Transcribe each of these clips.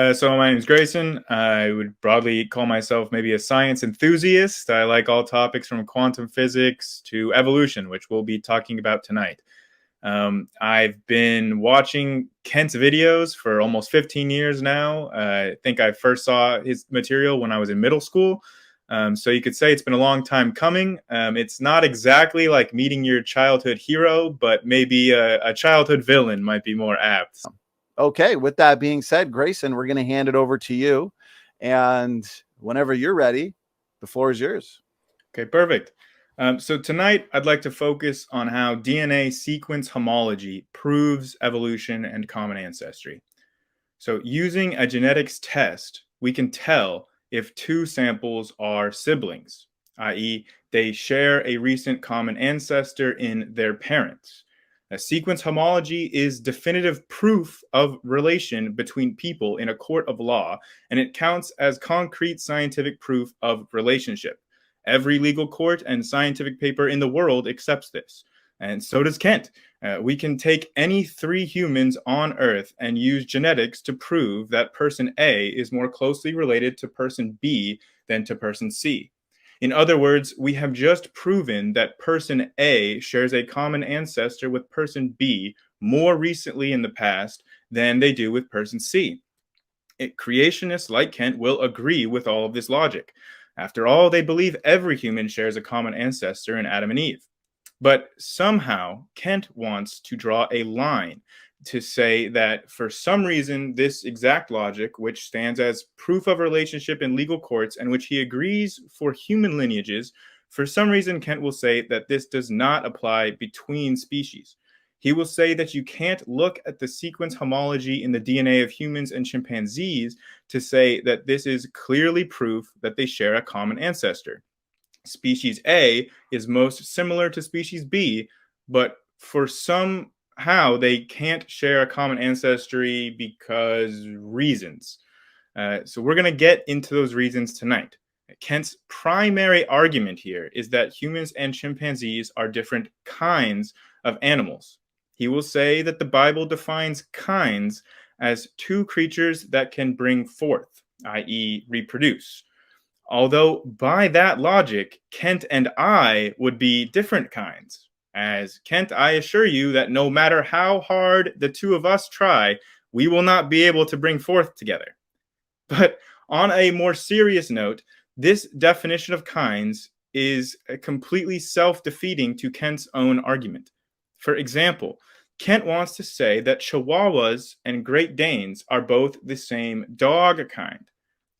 So my name is Grayson. I would broadly call myself maybe a science enthusiast. I like all topics from quantum physics to evolution, which we'll be talking about tonight. I've been watching Kent's videos for almost 15 years now. I think I first saw his material when I was in middle school. So you could say it's been a long time coming. It's not exactly like meeting your childhood hero, but maybe a childhood villain might be more apt. Okay, with that being said, Grayson, we're going to hand it over to you. And whenever you're ready, the floor is yours. Okay, perfect. So tonight, I'd like to focus on how DNA sequence homology proves evolution and common ancestry. So using a genetics test, we can tell if two samples are siblings, i.e., they share a recent common ancestor in their parents. A sequence homology is definitive proof of relation between people in a court of law, and it counts as concrete scientific proof of relationship. Every legal court and scientific paper in the world accepts this, and so does Kent. We can take any three humans on Earth and use genetics to prove that person A is more closely related to person B than to person C. In other words, we have just proven that person A shares a common ancestor with person B more recently in the past than they do with person C. Creationists like Kent will agree with all of this logic. After all, they believe every human shares a common ancestor in Adam and Eve. But somehow, Kent wants to draw a line to say that for some reason, this exact logic, which stands as proof of relationship in legal courts and which he agrees for human lineages, for some reason, Kent will say that this does not apply between species. He will say that you can't look at the sequence homology in the DNA of humans and chimpanzees to say that this is clearly proof that they share a common ancestor. Species A is most similar to species B, but for somehow they can't share a common ancestry because reasons. So we're going to get into those reasons tonight. Kent's primary argument here is that humans and chimpanzees are different kinds of animals. He will say that the Bible defines kinds as two creatures that can bring forth, i.e., reproduce. Although, by that logic, Kent and I would be different kinds. As Kent, I assure you that no matter how hard the two of us try, we will not be able to bring forth together. But on a more serious note, this definition of kinds is completely self-defeating to Kent's own argument. For example, Kent wants to say that Chihuahuas and Great Danes are both the same dog kind.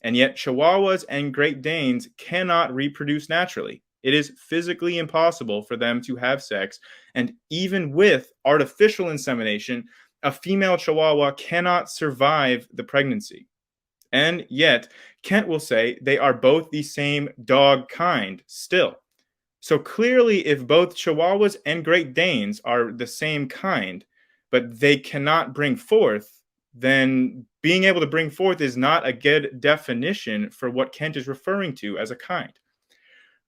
And yet, Chihuahuas and Great Danes cannot reproduce naturally. It is physically impossible for them to have sex. And even with artificial insemination, a female Chihuahua cannot survive the pregnancy. And yet, Kent will say they are both the same dog kind still. So clearly, if both Chihuahuas and Great Danes are the same kind, but they cannot bring forth, then being able to bring forth is not a good definition for what Kent is referring to as a kind.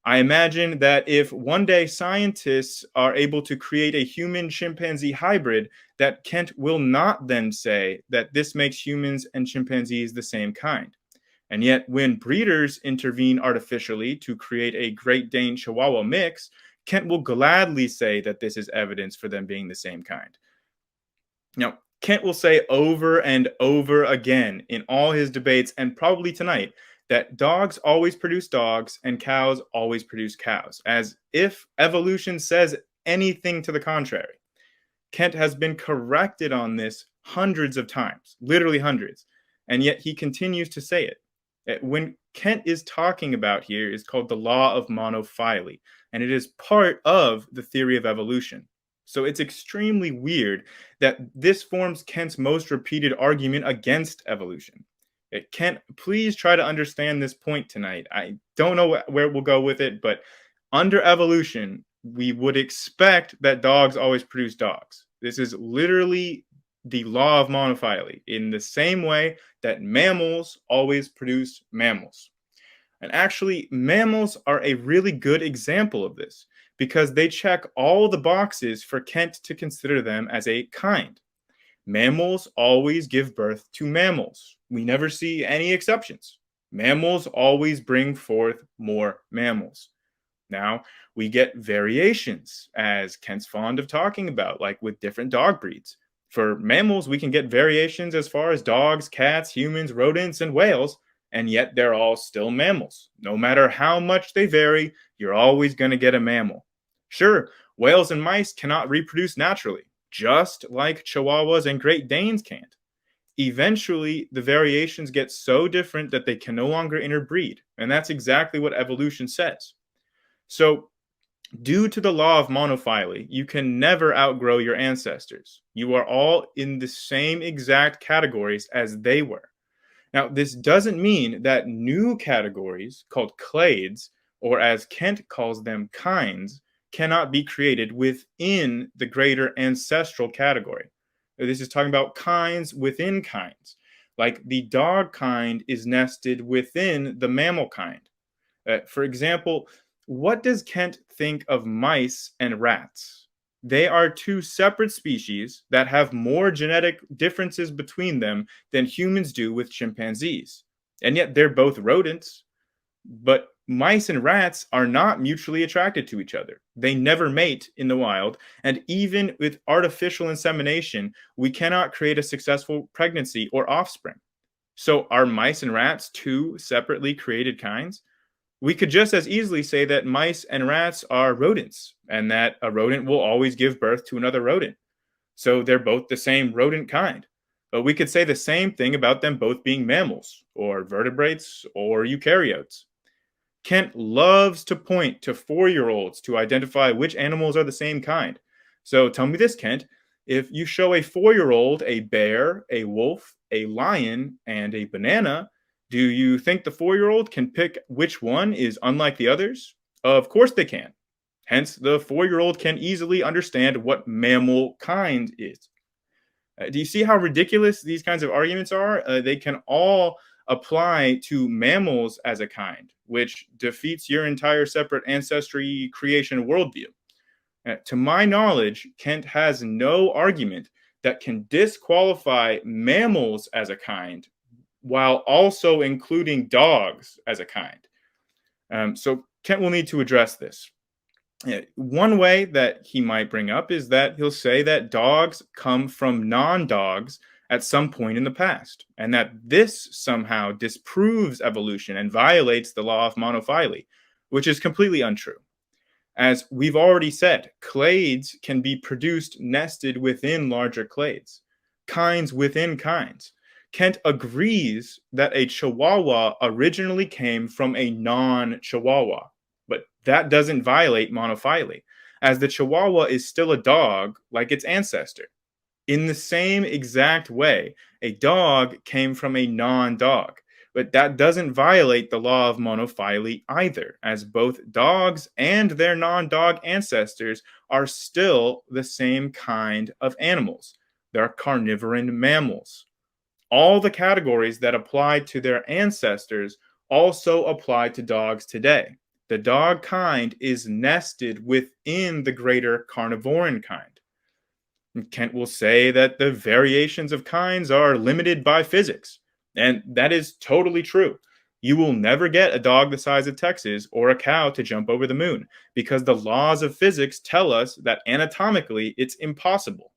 I imagine that if one day scientists are able to create a human chimpanzee hybrid, that Kent will not then say that this makes humans and chimpanzees the same kind. And yet, when breeders intervene artificially to create a Great Dane Chihuahua mix, Kent will gladly say that this is evidence for them being the same kind. Now, Kent will say over and over again in all his debates, and probably tonight, that dogs always produce dogs and cows always produce cows, as if evolution says anything to the contrary. Kent has been corrected on this hundreds of times, literally hundreds, and yet he continues to say it. When Kent is talking about here is called the law of monophyly, and it is part of the theory of evolution. So it's extremely weird that this forms Kent's most repeated argument against evolution. Kent, please try to understand this point tonight. I don't know where we'll go with it, but under evolution, we would expect that dogs always produce dogs. This is literally the law of monophyly, in the same way that mammals always produce mammals. And actually, mammals are a really good example of this because they check all the boxes for Kent to consider them as a kind. Mammals always give birth to mammals. We never see any exceptions. Mammals always bring forth more mammals. Now, we get variations, as Kent's fond of talking about, like with different dog breeds. For mammals, we can get variations as far as dogs, cats, humans, rodents, and whales, and yet they're all still mammals. No matter how much they vary, you're always going to get a mammal. Sure, whales and mice cannot reproduce naturally, just like Chihuahuas and Great Danes can't. Eventually, the variations get so different that they can no longer interbreed, and that's exactly what evolution says. So, due to the law of monophily, you can never outgrow your ancestors. You are all in the same exact categories as they were. Now, this doesn't mean that new categories called clades, or as Kent calls them, kinds, cannot be created within the greater ancestral category. This is talking about kinds within kinds. Like the dog kind is nested within the mammal kind. For example, what does Kent think of mice and rats? They are two separate species that have more genetic differences between them than humans do with chimpanzees. And yet they're both rodents. But mice and rats are not mutually attracted to each other. They never mate in the wild. And even with artificial insemination, we cannot create a successful pregnancy or offspring. So are mice and rats two separately created kinds? We could just as easily say that mice and rats are rodents and that a rodent will always give birth to another rodent. So they're both the same rodent kind. But we could say the same thing about them both being mammals or vertebrates or eukaryotes. Kent loves to point to 4-year-olds to identify which animals are the same kind. So tell me this, Kent. If you show a 4-year-old a bear, a wolf, a lion, and a banana, do you think the 4-year-old can pick which one is unlike the others? Of course they can. Hence, the 4-year-old can easily understand what mammal kind is. Do you see how ridiculous these kinds of arguments are? They can all apply to mammals as a kind, which defeats your entire separate ancestry creation worldview. To my knowledge, Kent has no argument that can disqualify mammals as a kind while also including dogs as a kind. So Kent will need to address this. One way that he might bring up is that he'll say that dogs come from non-dogs at some point in the past, and that this somehow disproves evolution and violates the law of monophily, which is completely untrue. As we've already said, clades can be produced nested within larger clades, kinds within kinds. Kent agrees that a Chihuahua originally came from a non-Chihuahua, but that doesn't violate monophily, as the Chihuahua is still a dog like its ancestor. In the same exact way, a dog came from a non-dog, but that doesn't violate the law of monophily either, as both dogs and their non-dog ancestors are still the same kind of animals. They're carnivorous mammals. All the categories that apply to their ancestors also apply to dogs today. The dog kind is nested within the greater carnivorous kind. Kent will say that the variations of kinds are limited by physics, and that is totally true. You will never get a dog the size of Texas or a cow to jump over the moon because the laws of physics tell us that anatomically it's impossible.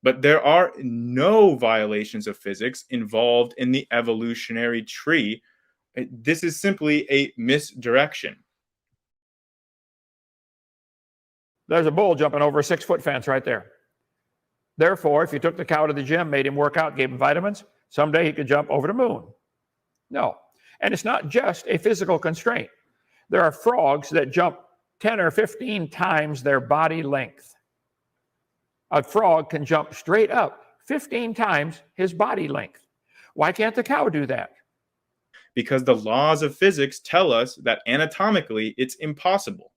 But there are no violations of physics involved in the evolutionary tree. This is simply a misdirection. There's a bull jumping over a 6-foot fence right there. Therefore, if you took the cow to the gym, made him work out, gave him vitamins, someday he could jump over the moon. No. And it's not just a physical constraint. There are frogs that jump 10 or 15 times their body length. A frog can jump straight up 15 times his body length. Why can't the cow do that? Because the laws of physics tell us that anatomically it's impossible.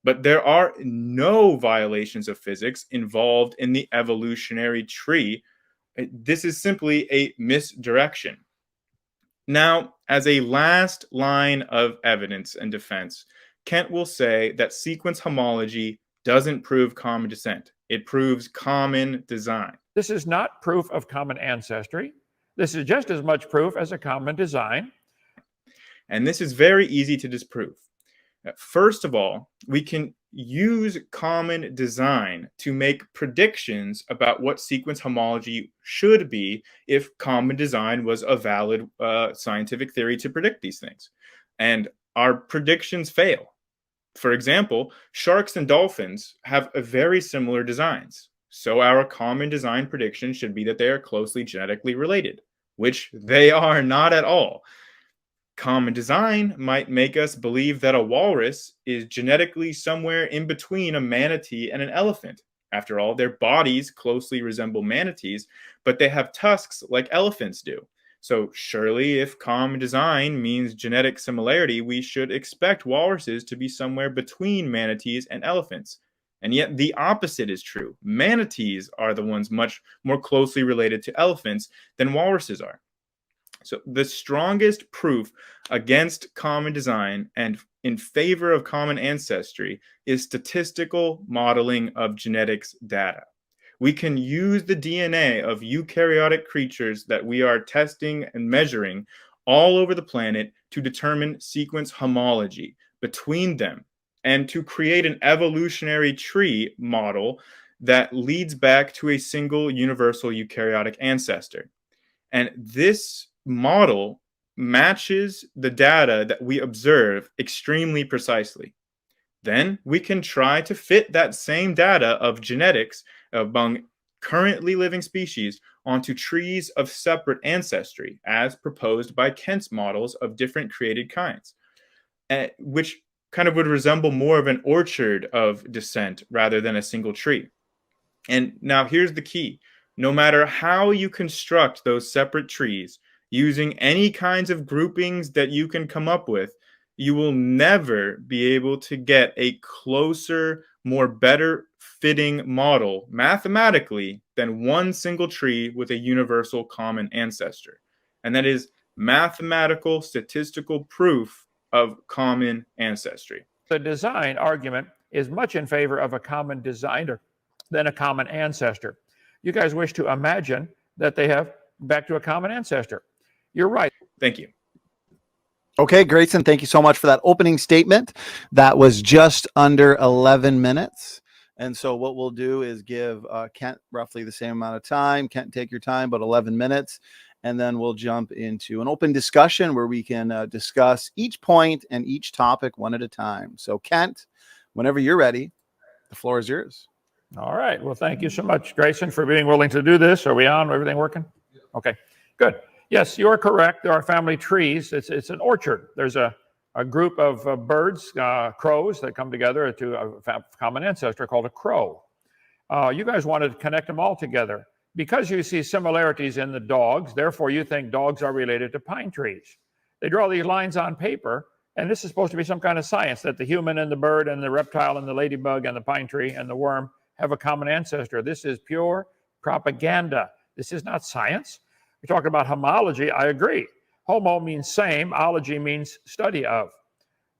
But there are no violations of physics involved in the evolutionary tree. This is simply a misdirection. Now, as a last line of evidence and defense, Kent will say that sequence homology doesn't prove common descent. It proves common design. This is not proof of common ancestry. This is just as much proof as a common design. And this is very easy to disprove. First of all, we can use common design to make predictions about what sequence homology should be if common design was a valid scientific theory to predict these things. And our predictions fail. For example, sharks and dolphins have a very similar designs. So our common design prediction should be that they are closely genetically related, which they are not at all. Common design might make us believe that a walrus is genetically somewhere in between a manatee and an elephant. After all, their bodies closely resemble manatees, but they have tusks like elephants do. So surely if common design means genetic similarity, we should expect walruses to be somewhere between manatees and elephants. And yet the opposite is true. Manatees are the ones much more closely related to elephants than walruses are. So the strongest proof against common design and in favor of common ancestry is statistical modeling of genetics data. We can use the DNA of eukaryotic creatures that we are testing and measuring all over the planet to determine sequence homology between them and to create an evolutionary tree model that leads back to a single universal eukaryotic ancestor. And this model matches the data that we observe extremely precisely. Then we can try to fit that same data of genetics among currently living species onto trees of separate ancestry, as proposed by Kent's models of different created kinds, which kind of would resemble more of an orchard of descent rather than a single tree. And now here's the key. No matter how you construct those separate trees, using any kinds of groupings that you can come up with, you will never be able to get a closer, more better fitting model mathematically than one single tree with a universal common ancestor. And that is mathematical statistical proof of common ancestry. The design argument is much in favor of a common designer than a common ancestor. You guys wish to imagine that they have back to a common ancestor. You're right. Thank you. Okay, Grayson, thank you so much for that opening statement. That was just under 11 minutes. And so what we'll do is give Kent roughly the same amount of time. Kent, take your time, about 11 minutes. And then we'll jump into an open discussion where we can discuss each point and each topic one at a time. So Kent, whenever you're ready, the floor is yours. All right. Well, thank you so much, Grayson, for being willing to do this. Are we on? Everything working? Okay, good. Yes, you're correct. There are family trees. It's an orchard. There's a group of birds, crows, that come together to a common ancestor called a crow. You guys wanted to connect them all together. Because you see similarities in the dogs, therefore you think dogs are related to pine trees. They draw these lines on paper, and this is supposed to be some kind of science, that the human and the bird and the reptile and the ladybug and the pine tree and the worm have a common ancestor. This is pure propaganda. This is not science. You're talking about homology. I agree. Homo means same. Ology means study of.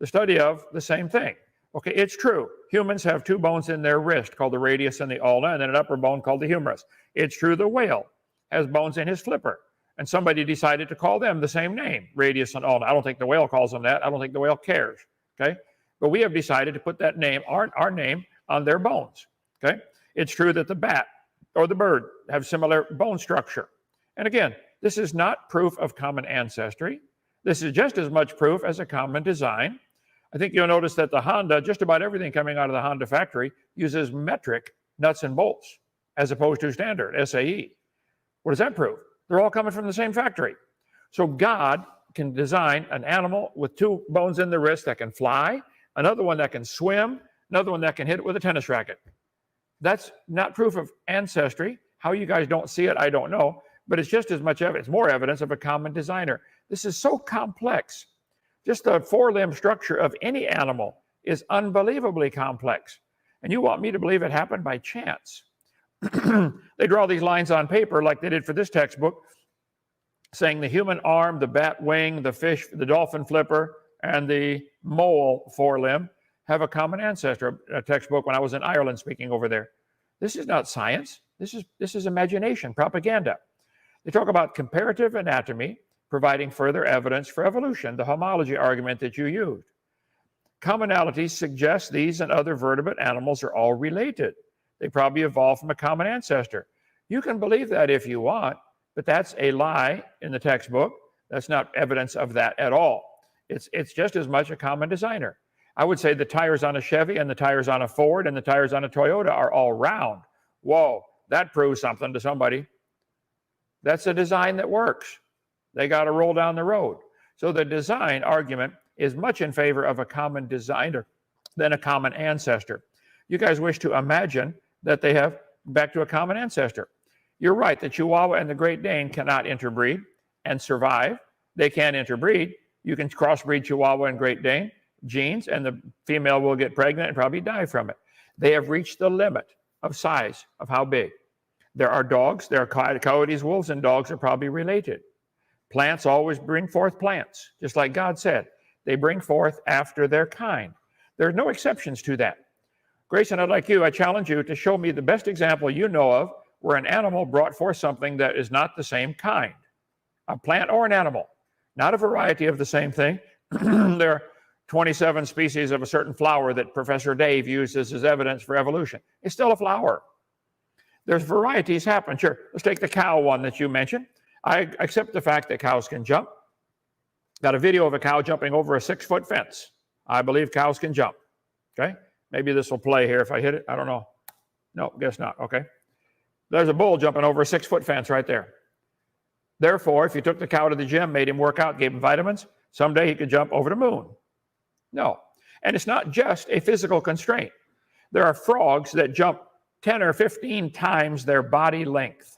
The study of the same thing. Okay, it's true. Humans have two bones in their wrist called the radius and the ulna, and then an upper bone called the humerus. It's true the whale has bones in his flipper, and somebody decided to call them the same name, radius and ulna. I don't think the whale calls them that. I don't think the whale cares. Okay, but we have decided to put that name, our name, on their bones. Okay, it's true that the bat or the bird have similar bone structure. And again, this is not proof of common ancestry. This is just as much proof as a common design. I think you'll notice that the Honda, just about everything coming out of the Honda factory, uses metric nuts and bolts as opposed to standard, SAE. What does that prove? They're all coming from the same factory. So God can design an animal with two bones in the wrist that can fly, another one that can swim, another one that can hit it with a tennis racket. That's not proof of ancestry. How you guys don't see it, I don't know. But it's just as much evidence, more evidence of a common designer. This is so complex. Just the four-limb structure of any animal is unbelievably complex. And you want me to believe it happened by chance. They draw these lines on paper like they did for this textbook, saying the human arm, the bat wing, the fish, the dolphin flipper, and the mole forelimb have a common ancestor. A textbook when I was in Ireland speaking over there. This is not science. This is imagination, propaganda. They talk about comparative anatomy, providing further evidence for evolution, the homology argument that you used. Commonalities suggest these and other vertebrate animals are all related. They probably evolved from a common ancestor. You can believe that if you want, but that's a lie in the textbook. That's not evidence of that at all. It's just as much a common designer. I would say the tires on a Chevy and the tires on a Ford and the tires on a Toyota are all round. Whoa, that proves something to somebody. That's a design that works. They got to roll down the road. So the design argument is much in favor of a common designer than a common ancestor. You guys wish to imagine that they have back to a common ancestor. You're right, the Chihuahua and the Great Dane cannot interbreed and survive. They can interbreed. You can crossbreed Chihuahua and Great Dane genes, and the female will get pregnant and probably die from it. They have reached the limit of size, of how big. There are dogs, there are coyotes, wolves, and dogs are probably related. Plants always bring forth plants, just like God said. They bring forth after their kind. There are no exceptions to that. Grayson, I'd like you, I challenge you to show me the best example you know of where an animal brought forth something that is not the same kind, a plant or an animal, not a variety of the same thing. There are 27 species of a certain flower that Professor Dave uses as evidence for evolution. It's still a flower. There's varieties happen. Sure, let's take the cow one that you mentioned. I accept the fact that cows can jump. Got a video of a cow jumping over a 6-foot fence. I believe cows can jump. Okay? Maybe this will play here if I hit it. I don't know. No, guess not. Okay. There's a bull jumping over a 6-foot fence right there. Therefore, if you took the cow to the gym, made him work out, gave him vitamins, someday he could jump over the moon. No. And it's not just a physical constraint. There are frogs that jump 10 or 15 times their body length.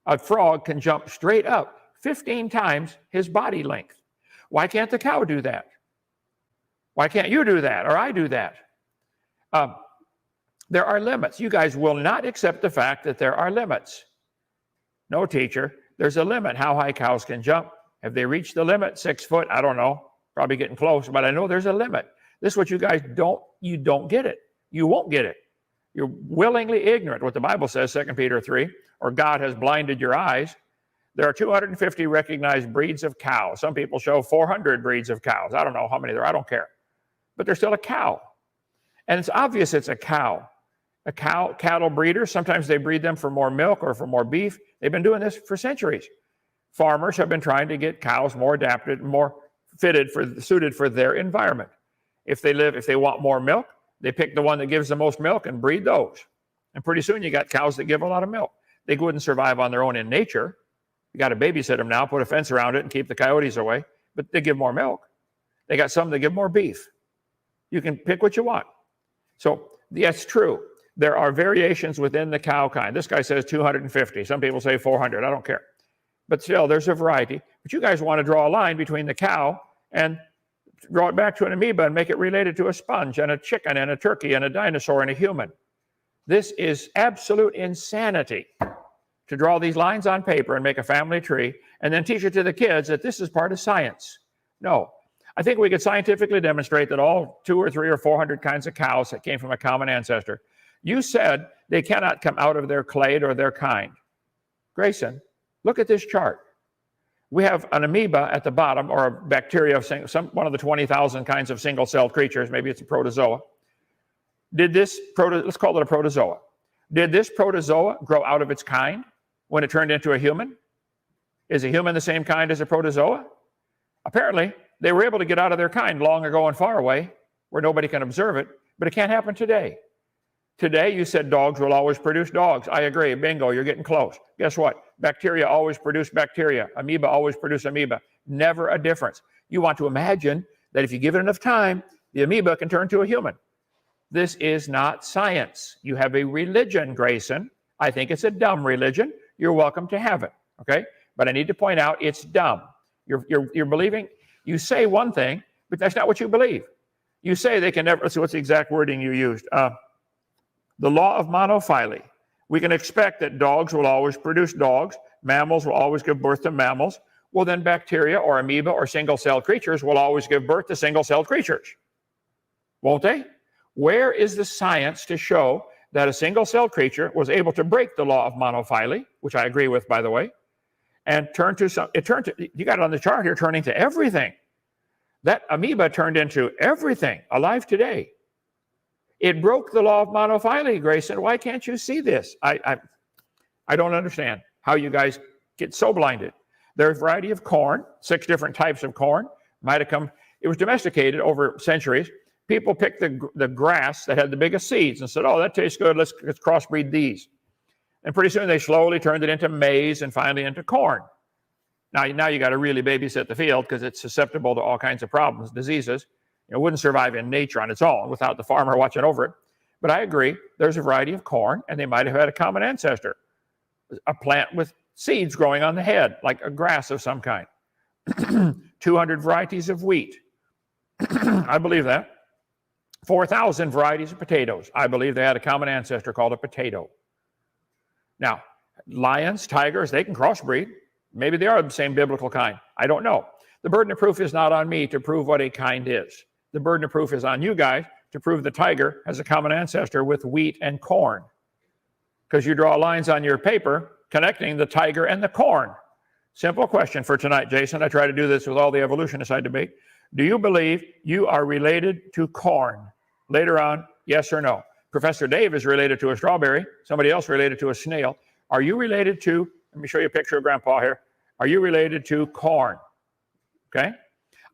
A frog can jump straight up 15 times his body length. Why can't the cow do that? Why can't you do that or I do that? There are limits. You guys will not accept the fact that there are limits. No, teacher, there's a limit how high cows can jump. Have they reached the limit? 6 foot? I don't know. Probably getting close, but I know there's a limit. This is what you guys don't get it. You won't get it. You're willingly ignorant. What the Bible says, 2 Peter 3, or God has blinded your eyes. There are 250 recognized breeds of cows. Some people show 400 breeds of cows. I don't know how many there are. I don't care. But they're still a cow. And it's obvious it's a cow. Cattle breeders, sometimes they breed them for more milk or for more beef. They've been doing this for centuries. Farmers have been trying to get cows more adapted, more suited for their environment. If they want more milk, they pick the one that gives the most milk and breed those. And pretty soon you got cows that give a lot of milk. They wouldn't survive on their own in nature. You got to babysit them now, put a fence around it and keep the coyotes away, but they give more milk. They got some that give more beef. You can pick what you want. So that's true. There are variations within the cow kind. This guy says 250. Some people say 400. I don't care. But still, there's a variety. But you guys want to draw a line between the cow and draw it back to an amoeba and make it related to a sponge and a chicken and a turkey and a dinosaur and a human. This is absolute insanity to draw these lines on paper and make a family tree and then teach it to the kids that this is part of science. No. I think we could scientifically demonstrate that all 200 or 300 or 400 kinds of cows that came from a common ancestor. You said they cannot come out of their clade or their kind. Grayson, look at this chart. We have an amoeba at the bottom, or a bacteria of one of the 20,000 kinds of single-celled creatures. Maybe it's a protozoa. Let's call it a protozoa. Did this protozoa grow out of its kind when it turned into a human? Is a human the same kind as a protozoa? Apparently, they were able to get out of their kind long ago and far away where nobody can observe it, but it can't happen today. Today, you said dogs will always produce dogs. I agree. Bingo, you're getting close. Guess what? Bacteria always produce bacteria. Amoeba always produce amoeba. Never a difference. You want to imagine that if you give it enough time, the amoeba can turn to a human. This is not science. You have a religion, Grayson. I think it's a dumb religion. You're welcome to have it, okay? But I need to point out it's dumb. You're believing, you say one thing, but that's not what you believe. You say they can never, let's see, what's the exact wording you used? The law of monophyly. We can expect that dogs will always produce dogs, mammals will always give birth to mammals. Well, then bacteria or amoeba or single-celled creatures will always give birth to single-celled creatures. Won't they? Where is the science to show that a single-celled creature was able to break the law of monophily, which I agree with, by the way, and you got it on the chart here, turning to everything. That amoeba turned into everything alive today. It broke the law of monophily, Grayson. Why can't you see this? I don't understand how you guys get so blinded. There's a variety of corn, 6 different types of corn. It was domesticated over centuries. People picked the grass that had the biggest seeds and said, oh, that tastes good, let's crossbreed these. And pretty soon they slowly turned it into maize and finally into corn. Now you got to really babysit the field because it's susceptible to all kinds of problems, diseases. It wouldn't survive in nature on its own without the farmer watching over it. But I agree, there's a variety of corn, and they might have had a common ancestor, a plant with seeds growing on the head, like a grass of some kind. 200 varieties of wheat. I believe that. 4,000 varieties of potatoes. I believe they had a common ancestor called a potato. Now, lions, tigers, they can crossbreed. Maybe they are the same biblical kind. I don't know. The burden of proof is not on me to prove what a kind is. The burden of proof is on you guys to prove the tiger has a common ancestor with wheat and corn. Because you draw lines on your paper connecting the tiger and the corn. Simple question for tonight, Jason. I try to do this with all the evolutionists I debate. Do you believe you are related to corn? Later on, yes or no? Professor Dave is related to a strawberry. Somebody else related to a snail. Are you related to, let me show you a picture of Grandpa here. Are you related to corn? Okay?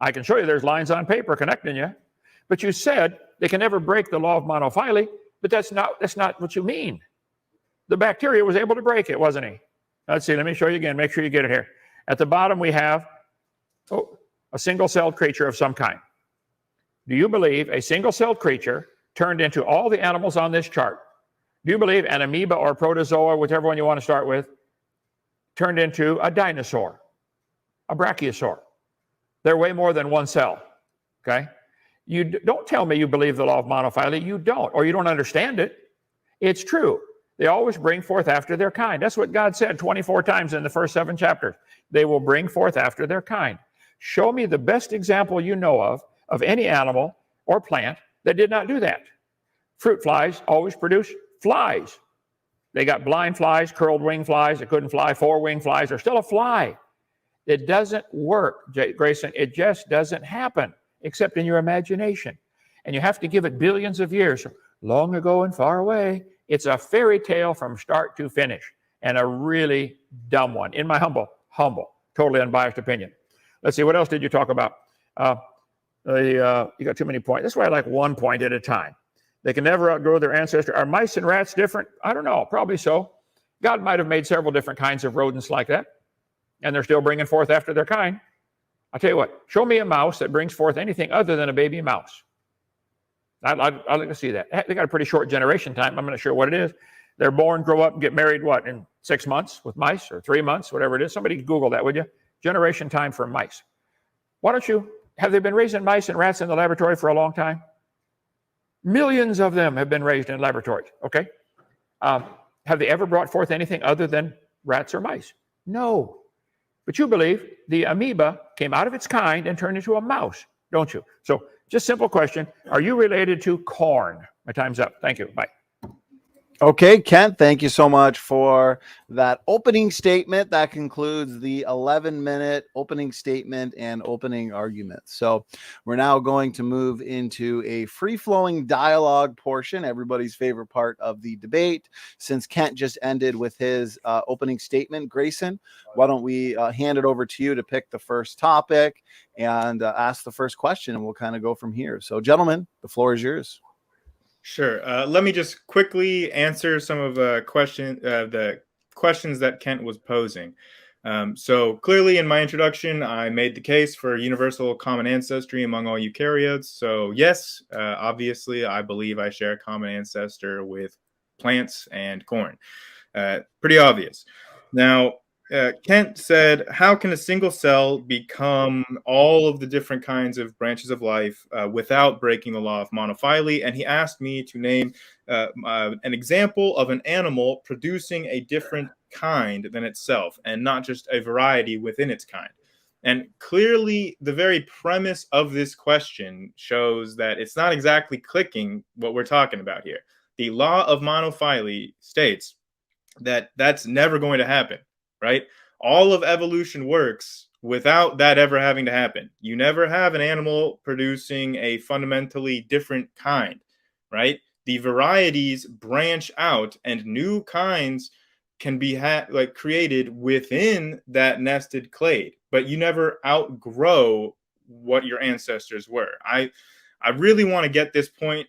I can show you there's lines on paper connecting you. But you said they can never break the law of monophily, but that's not what you mean. The bacteria was able to break it, wasn't he? Let's see, let me show you again. Make sure you get it here. At the bottom we have a single-celled creature of some kind. Do you believe a single-celled creature turned into all the animals on this chart? Do you believe an amoeba or protozoa, whichever one you want to start with, turned into a dinosaur, a brachiosaur? They're way more than one cell, okay? You don't tell me you believe the law of monophily. You don't, or you don't understand it. It's true. They always bring forth after their kind. That's what God said 24 times in the first 7 chapters. They will bring forth after their kind. Show me the best example you know of any animal or plant that did not do that. Fruit flies always produce flies. They got blind flies, curled wing flies that couldn't fly, 4-wing flies. They're still a fly. It doesn't work, Grayson. It just doesn't happen, except in your imagination. And you have to give it billions of years. Long ago and far away, it's a fairy tale from start to finish, and a really dumb one, in my humble, totally unbiased opinion. Let's see, what else did you talk about? You got too many points. That's why I like one point at a time. They can never outgrow their ancestor. Are mice and rats different? I don't know, probably so. God might have made several different kinds of rodents like that, and they're still bringing forth after their kind. I'll tell you what, show me a mouse that brings forth anything other than a baby mouse. I'd like to see that. They got a pretty short generation time. I'm not sure what it is. They're born, grow up, and get married, what, in 6 months with mice, or 3 months, whatever it is. Somebody Google that, would you? Generation time for mice. Why don't you, have they been raising mice and rats in the laboratory for a long time? Millions of them have been raised in laboratories, okay? Have they ever brought forth anything other than rats or mice? No. But you believe the amoeba came out of its kind and turned into a mouse, don't you? So just simple question. Are you related to corn? My time's up. Thank you. Bye. Okay, Kent, thank you so much for that opening statement. That concludes the 11-minute opening statement and opening argument. So we're now going to move into a free-flowing dialogue portion, everybody's favorite part of the debate. Since Kent just ended with his opening statement, Grayson, why don't we hand it over to you to pick the first topic and ask the first question, and we'll kind of go from here. So, gentlemen, the floor is yours. Sure. Let me just quickly answer some of the questions that Kent was posing. So clearly in my introduction, I made the case for universal common ancestry among all eukaryotes. So yes, obviously, I believe I share a common ancestor with plants and corn. Pretty obvious. Now, Kent said, how can a single cell become all of the different kinds of branches of life without breaking the law of monophily? And he asked me to name an example of an animal producing a different kind than itself, and not just a variety within its kind. And clearly, the very premise of this question shows that it's not exactly clicking what we're talking about here. the law of monophyly states that that's never going to happen, right? All of evolution works without that ever having to happen. You never have an animal producing a fundamentally different kind, right? The varieties branch out and new kinds can be created within that nested clade, but you never outgrow what your ancestors were. I really want to get this point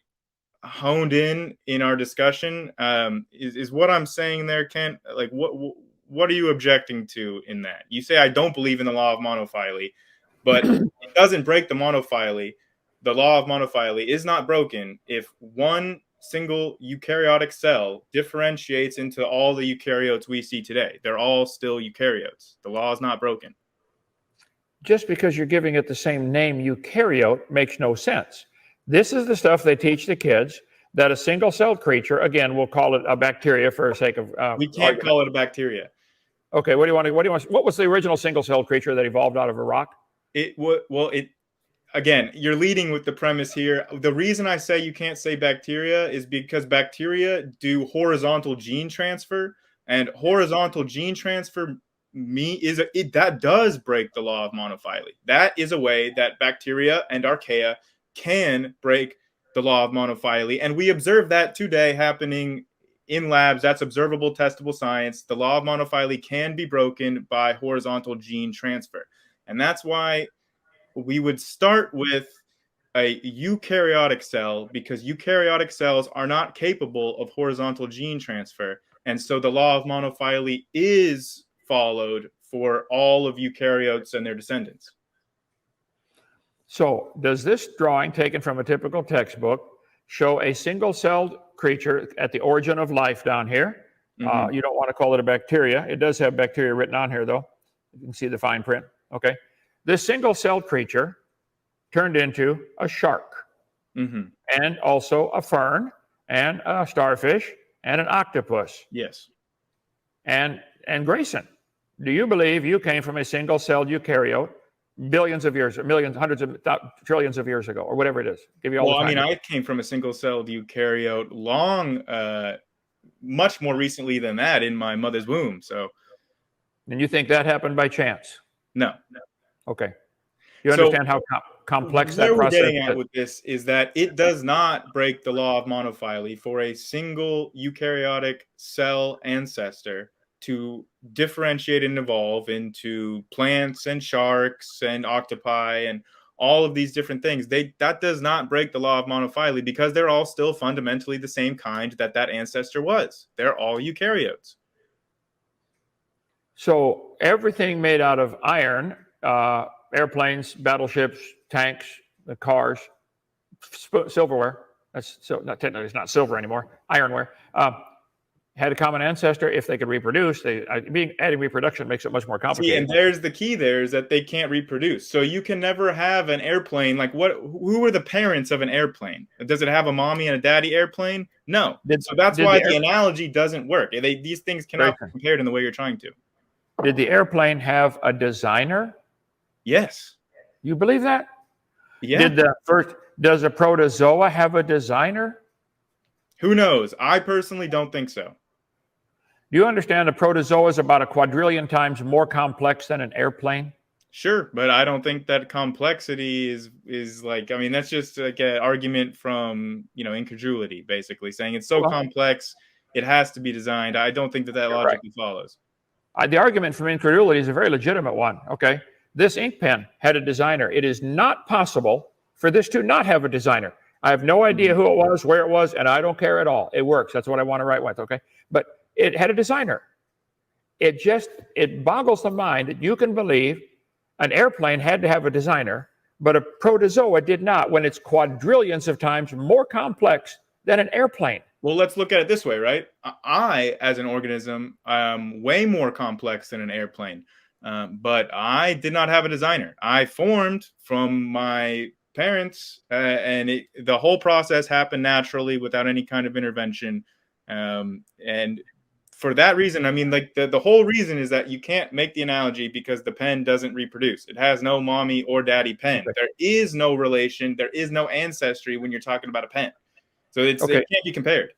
honed in our discussion. Is what I'm saying there, Kent? Like, what are you objecting to in that? You say I don't believe in the law of monophyly, but it doesn't break the monophyly. The law of monophyly is not broken if one single eukaryotic cell differentiates into all the eukaryotes we see today. They're all still eukaryotes. The law is not broken. Just because you're giving it the same name, eukaryote, makes no sense. This is the stuff they teach the kids, that a single-celled creature, again, we'll call it a bacteria for the sake of we can't call it a bacteria. Okay, what was the original single-celled creature that evolved out of a rock? Again, you're leading with the premise here. The reason I say you can't say bacteria is because bacteria do horizontal gene transfer, and horizontal gene transfer that does break the law of monophyly. That is a way that bacteria and archaea can break the law of monophyly, and we observe that today happening in labs. That's observable, testable science. The law of monophyly can be broken by horizontal gene transfer, and that's why we would start with a eukaryotic cell, because eukaryotic cells are not capable of horizontal gene transfer, and so the law of monophyly is followed for all of eukaryotes and their descendants. So does this drawing, taken from a typical textbook, show a single-celled creature at the origin of life down here? Mm-hmm. You don't want to call it a bacteria. It does have bacteria written on here, though. You can see the fine print. Okay. This single-celled creature turned into a shark, mm-hmm. and also a fern, and a starfish, and an octopus. Yes. And Grayson, do you believe you came from a single-celled eukaryote billions of years, or millions, hundreds of trillions of years ago, or whatever it is? Give you all the time. I came from a single-celled eukaryote much more recently than that, in my mother's womb. So, and you think that happened by chance? No. Okay. You understand how complex that process is? What we're getting at with this is that it does not break the law of monophyly for a single eukaryotic cell ancestor to differentiate and evolve into plants and sharks and octopi and all of these different things. That does not break the law of monophyly, because they're all still fundamentally the same kind that ancestor was. They're all eukaryotes. So everything made out of iron, airplanes, battleships, tanks, the cars, silverware, that's so not technically, it's not silver anymore, ironware, had a common ancestor. If they could reproduce, adding reproduction makes it much more complicated. See, and there's the key there, is that they can't reproduce. So you can never have an airplane. Like, who are the parents of an airplane? Does it have a mommy and a daddy airplane? No. So that's why the analogy doesn't work. These things cannot be compared in the way you're trying to. Did the airplane have a designer? Yes. You believe that? Yeah. Does a protozoa have a designer? Who knows? I personally don't think so. Do you understand a protozoa is about a quadrillion times more complex than an airplane? Sure, but I don't think that complexity is like, I mean, that's just like an argument from, incredulity, basically, saying it's so complex, it has to be designed. I don't think that logically follows. The argument from incredulity is a very legitimate one, okay? This ink pen had a designer. It is not possible for this to not have a designer. I have no idea who it was, where it was, and I don't care at all. It works. That's what I want to write with, okay? But it had a designer. It boggles the mind that you can believe an airplane had to have a designer, but a protozoa did not, when it's quadrillions of times more complex than an airplane. Well, let's look at it this way, right? I, as an organism, way more complex than an airplane, but I did not have a designer. I formed from my parents, and the whole process happened naturally without any kind of intervention. And for that reason, I mean, like the whole reason is that you can't make the analogy, because the pen doesn't reproduce. It has no mommy or daddy pen. Okay. There is no relation. There is no ancestry when you're talking about a pen. So it can't be compared.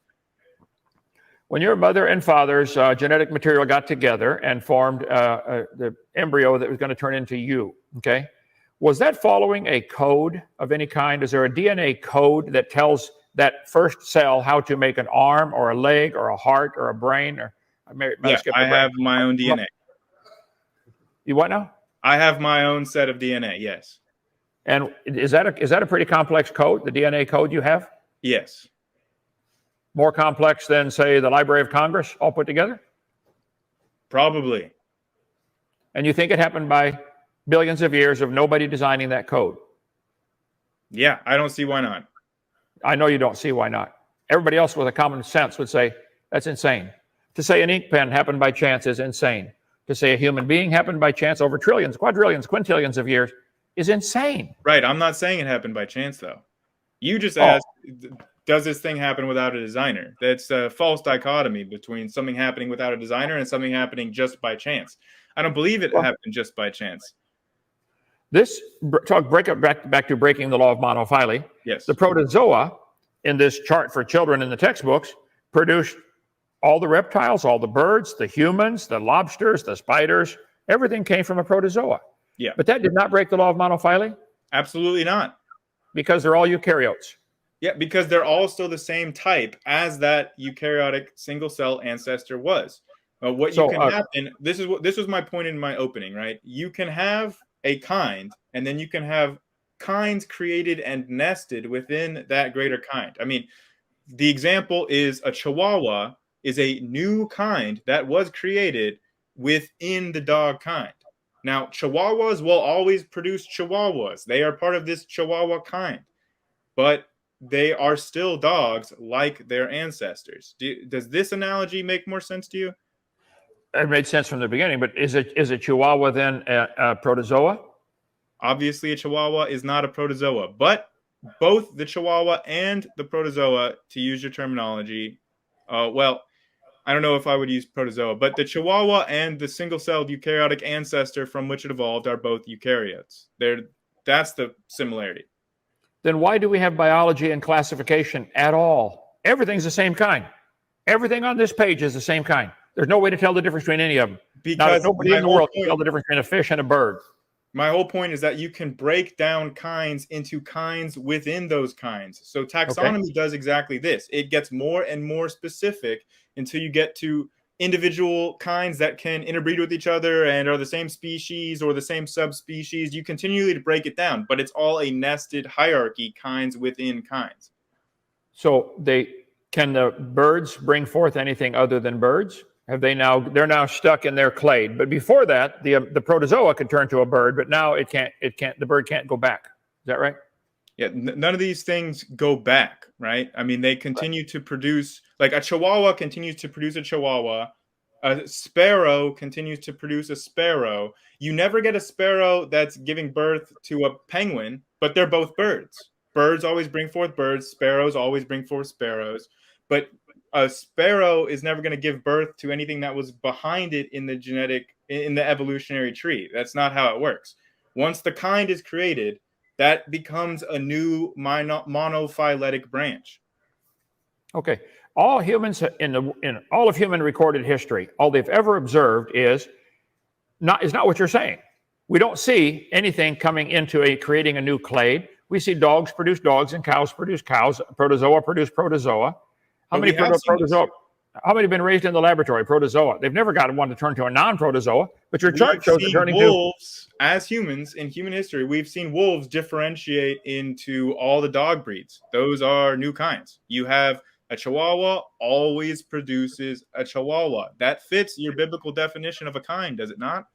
When your mother and father's genetic material got together and formed the embryo that was going to turn into you, okay, was that following a code of any kind? Is there a DNA code that tells that first cell how to make an arm or a leg or a heart or a brain? Or Yeah, I have my own DNA. You what now? I have my own set of DNA, yes. And is that a pretty complex code, the DNA code you have? Yes. More complex than, say, the Library of Congress all put together? Probably. And you think it happened by billions of years of nobody designing that code? Yeah, I don't see why not. I know you don't see why not. Everybody else with a common sense would say, that's insane. To say an ink pen happened by chance is insane. To say a human being happened by chance over trillions, quadrillions, quintillions of years is insane. Right, I'm not saying it happened by chance, though. You just asked, does this thing happen without a designer? That's a false dichotomy between something happening without a designer and something happening just by chance. I don't believe it happened just by chance. This break it back to breaking the law of monophyly. Yes. The protozoa in this chart for children in the textbooks produced all the reptiles, all the birds, the humans, the lobsters, the spiders. Everything came from a protozoa. Yeah. But that did not break the law of monophyly? Absolutely not. Because they're all eukaryotes. Yeah, because they're all still the same type as that eukaryotic single cell ancestor was. What you can happen, this was my point in my opening, right? You can have a kind, and then you can have kinds created and nested within that greater kind. I mean, the example is a Chihuahua is a new kind that was created within the dog kind. Now, Chihuahuas will always produce Chihuahuas. They are part of this Chihuahua kind, but they are still dogs like their ancestors. Does this analogy make more sense to you? It made sense from the beginning, but is a Chihuahua then a protozoa? Obviously, a Chihuahua is not a protozoa, but both the Chihuahua and the protozoa, to use your terminology, well, I don't know if I would use protozoa, but the Chihuahua and the single-celled eukaryotic ancestor from which it evolved are both eukaryotes. That's the similarity. Then why do we have biology and classification at all? Everything's the same kind. Everything on this page is the same kind. There's no way to tell the difference between any of them. Because nobody in the world can tell the difference between a fish and a bird. My whole point is that you can break down kinds into kinds within those kinds. So taxonomy does exactly this. It gets more and more specific until you get to individual kinds that can interbreed with each other and are the same species or the same subspecies. You continually to break it down, but it's all a nested hierarchy, kinds within kinds. So can the birds bring forth anything other than birds? They're now stuck in their clade. But before that, the protozoa could turn to a bird, but now the bird can't go back. Is that right? Yeah, none of these things go back, right? I mean, they continue to produce, like a Chihuahua continues to produce a Chihuahua. A sparrow continues to produce a sparrow. You never get a sparrow that's giving birth to a penguin, but they're both birds. Birds always bring forth birds. Sparrows always bring forth sparrows. But a sparrow is never going to give birth to anything that was behind it in the evolutionary tree. That's not how it works. Once the kind is created, that becomes a new monophyletic branch. Okay. All humans in all of human recorded history, all they've ever observed is not what you're saying. We don't see anything coming into creating a new clade. We see dogs produce dogs and cows produce cows. Protozoa produce protozoa. How many have been raised in the laboratory? Protozoa. They've never gotten one to turn to a non-protozoa, but your chart shows it turning wolves, as humans in human history, we've seen wolves differentiate into all the dog breeds. Those are new kinds. You have a Chihuahua always produces a Chihuahua. That fits your biblical definition of a kind, does it not?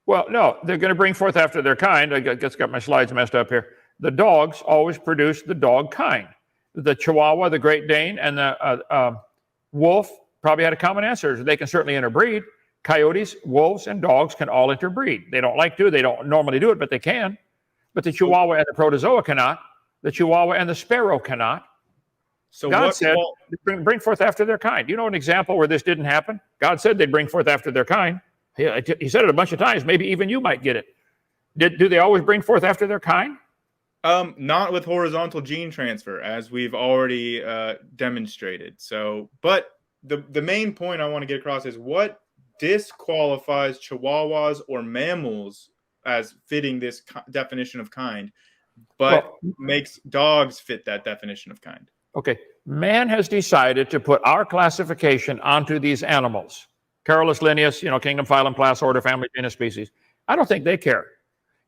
Well, no, they're going to bring forth after their kind. I guess got my slides messed up here. The dogs always produce the dog kind. The Chihuahua, the Great Dane, and the wolf probably had a common ancestor. They can certainly interbreed. Coyotes, wolves, and dogs can all interbreed. They don't normally do it, but they can. But the Chihuahua and the protozoa cannot. The Chihuahua and the sparrow cannot. So God said, bring forth after their kind. Do you know an example where this didn't happen? God said they'd bring forth after their kind. He said it a bunch of times. Maybe even you might get it. Do they always bring forth after their kind? Not with horizontal gene transfer, as we've already demonstrated. So, but the main point I want to get across is what disqualifies chihuahuas or mammals as fitting this definition of kind, but makes dogs fit that definition of kind. Okay, man has decided to put our classification onto these animals. Carolus lineus, kingdom, phylum, class, order, family, genus, species. I don't think they care.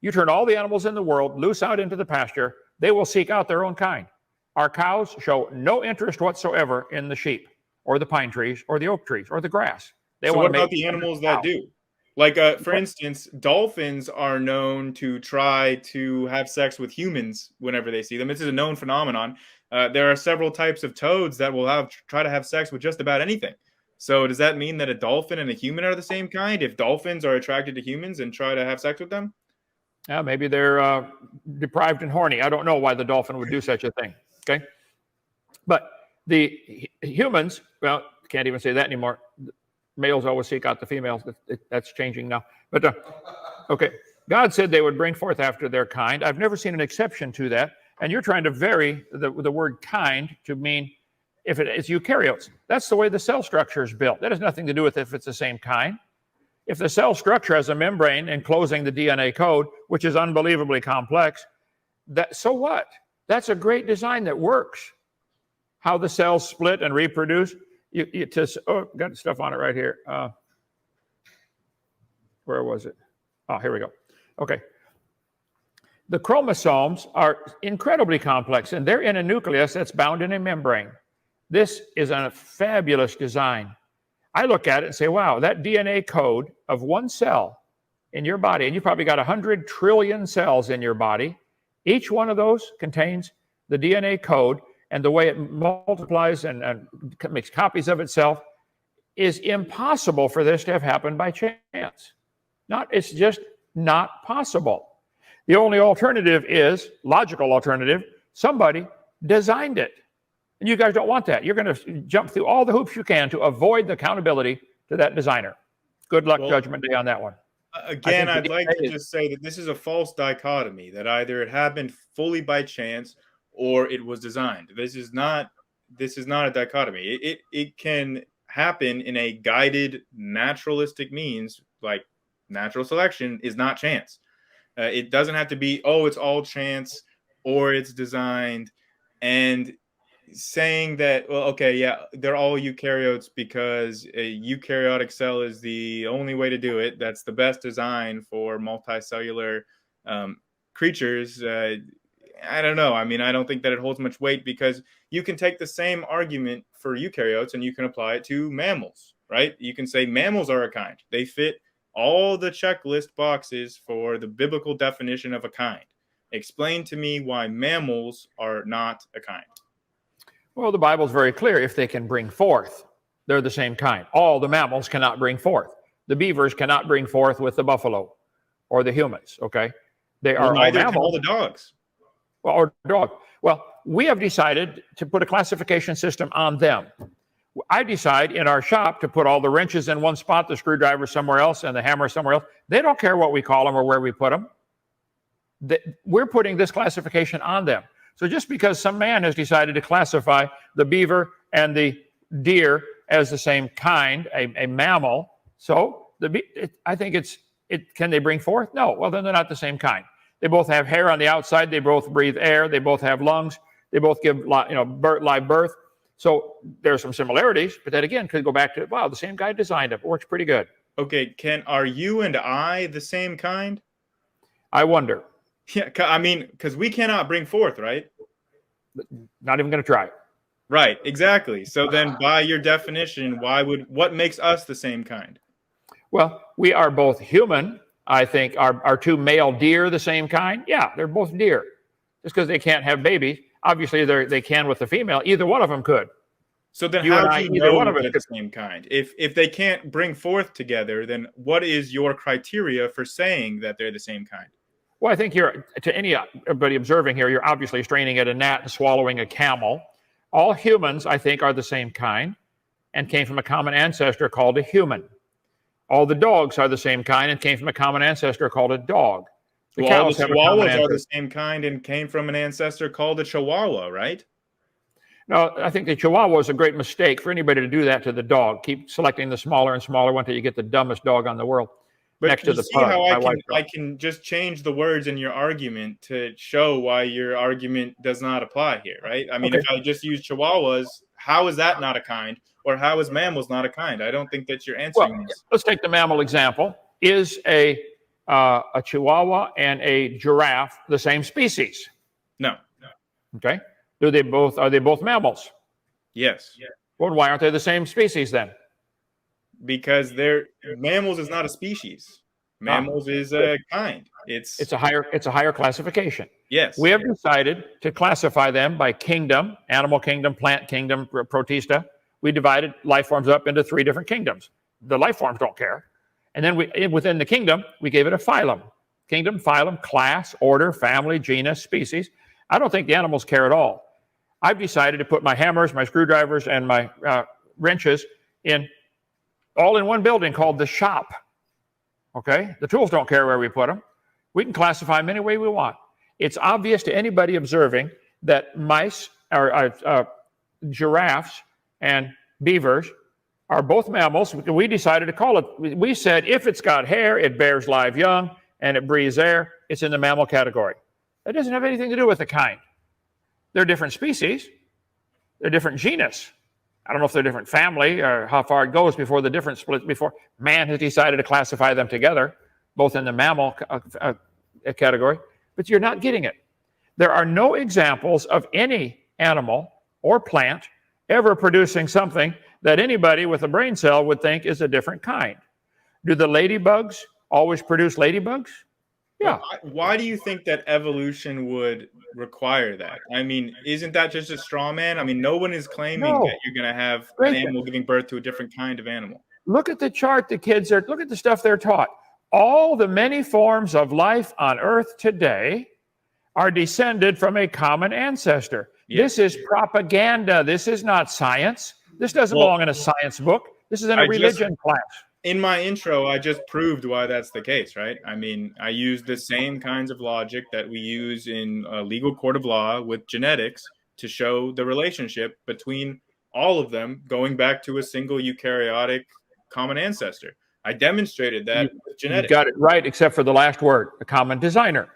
You turn all the animals in the world loose out into the pasture, they will seek out their own kind. Our cows show no interest whatsoever in the sheep or the pine trees or the oak trees or the grass. So what about the animals that do? Like, for instance, dolphins are known to try to have sex with humans whenever they see them. This is a known phenomenon. There are several types of toads that will try to have sex with just about anything. So does that mean that a dolphin and a human are the same kind if dolphins are attracted to humans and try to have sex with them? Yeah, maybe they're deprived and horny. I don't know why the dolphin would do such a thing. Okay, but the humans, well, can't even say that anymore. Males always seek out the females. That's changing now. But okay, God said they would bring forth after their kind. I've never seen an exception to that. And you're trying to vary the word kind to mean if it's eukaryotes. That's the way the cell structure is built. That has nothing to do with if it's the same kind. If the cell structure has a membrane enclosing the DNA code, which is unbelievably complex, so what? That's a great design that works. How the cells split and reproduce. Got stuff on it right here. Where was it? Oh, here we go. Okay. The chromosomes are incredibly complex, and they're in a nucleus that's bound in a membrane. This is a fabulous design. I look at it and say, wow, that DNA code of one cell in your body, and you probably got 100 trillion cells in your body. Each one of those contains the DNA code, and the way it multiplies and makes copies of itself is impossible for this to have happened by chance. It's just not possible. The only alternative is, logical alternative, somebody designed it. And you guys don't want that. You're going to jump through all the hoops you can to avoid the accountability to that designer. Good luck, Judgment Day, on that one. Again, I'd like to just say that this is a false dichotomy, that either it happened fully by chance or it was designed. This is not a dichotomy. It can happen in a guided naturalistic means, like natural selection is not chance. It doesn't have to be, it's all chance or it's designed. And saying that, well, okay, yeah, they're all eukaryotes because a eukaryotic cell is the only way to do it. That's the best design for multicellular creatures. I don't know. I mean, I don't think that it holds much weight, because you can take the same argument for eukaryotes and you can apply it to mammals, right? You can say mammals are a kind. They fit all the checklist boxes for the biblical definition of a kind. Explain to me why mammals are not a kind. Well, the Bible's very clear. If they can bring forth, they're the same kind. All the mammals cannot bring forth. The beavers cannot bring forth with the buffalo or the humans, okay? They are all mammals. All the dogs. Well, or dog. Well, we have decided to put a classification system on them. I decide in our shop to put all the wrenches in one spot, the screwdriver somewhere else, and the hammer somewhere else. They don't care what we call them or where we put them. We're putting this classification on them. So just because some man has decided to classify the beaver and the deer as the same kind, a mammal, so I think can they bring forth? No. Well, then they're not the same kind. They both have hair on the outside. They both breathe air. They both have lungs. They both give live birth. So there's some similarities, but that again could go back to, wow, the same guy designed it. Works pretty good. Okay, Ken, are you and I the same kind? I wonder. Yeah, I mean, because we cannot bring forth, right? Not even going to try. Right, exactly. So then by your definition, what makes us the same kind? Well, we are both human. I think are two male deer the same kind? Yeah, they're both deer. Just because they can't have babies, obviously they can with the female. Either one of them could. So then how do you know that they're the same kind? If they can't bring forth together, then what is your criteria for saying that they're the same kind? Well, I think anybody observing here, you're obviously straining at a gnat and swallowing a camel. All humans, I think, are the same kind and came from a common ancestor called a human. All the dogs are the same kind and came from a common ancestor called a dog. The Well, all the cows have a common chihuahuas are ancestor. the same kind and came from an ancestor called a chihuahua, right? No, I think the Chihuahua is a great mistake for anybody to do that to the dog. Keep selecting the smaller and smaller one until you get the dumbest dog on the world But next to you the see pug, how my I wife's dog. can just change the words in your argument to show why your argument does not apply here, right? I mean, Okay. if I just use chihuahuas, how is that not a kind? Or how is mammals not a kind? I don't think that you're answering Well, this. let's take the mammal example. Is a Chihuahua and a giraffe the same species? No. Okay. Are they both mammals? Yes. Well, why aren't they the same species then? Because mammals is not a species. Mammals is a kind. It's a higher classification. Yes. We have decided to classify them by kingdom: animal kingdom, plant kingdom, protista. We divided life forms up into 3 different kingdoms. The life forms don't care. And then within the kingdom, we gave it a phylum. Kingdom, phylum, class, order, family, genus, species. I don't think the animals care at all. I've decided to put my hammers, my screwdrivers, and my wrenches all in one building called the shop. Okay? The tools don't care where we put them. We can classify them any way we want. It's obvious to anybody observing that mice, or giraffes, and beavers are both mammals. We decided to call it, we said if it's got hair, it bears live young, and it breathes air, it's in the mammal category. That doesn't have anything to do with the kind. They're different species. They're different genus. I don't know if they're different family or how far it goes before the difference split, before man has decided to classify them together, both in the mammal category, but you're not getting it. There are no examples of any animal or plant ever producing something that anybody with a brain cell would think is a different kind. Do the ladybugs always produce ladybugs? Yeah. Why do you think that evolution would require that? I mean, isn't that just a straw man? I mean, no one is claiming that you're going to have an animal giving birth to a different kind of animal. Look at the chart the kids are, look at the stuff they're taught. All the many forms of life on Earth today are descended from a common ancestor. Yes. This is propaganda. This is not science. This doesn't belong in a science book. This is in a religion class. In my intro, I just proved why that's the case, right? I mean, I use the same kinds of logic that we use in a legal court of law with genetics to show the relationship between all of them going back to a single eukaryotic common ancestor. I demonstrated that with genetics. You got it right, except for the last word, a common designer.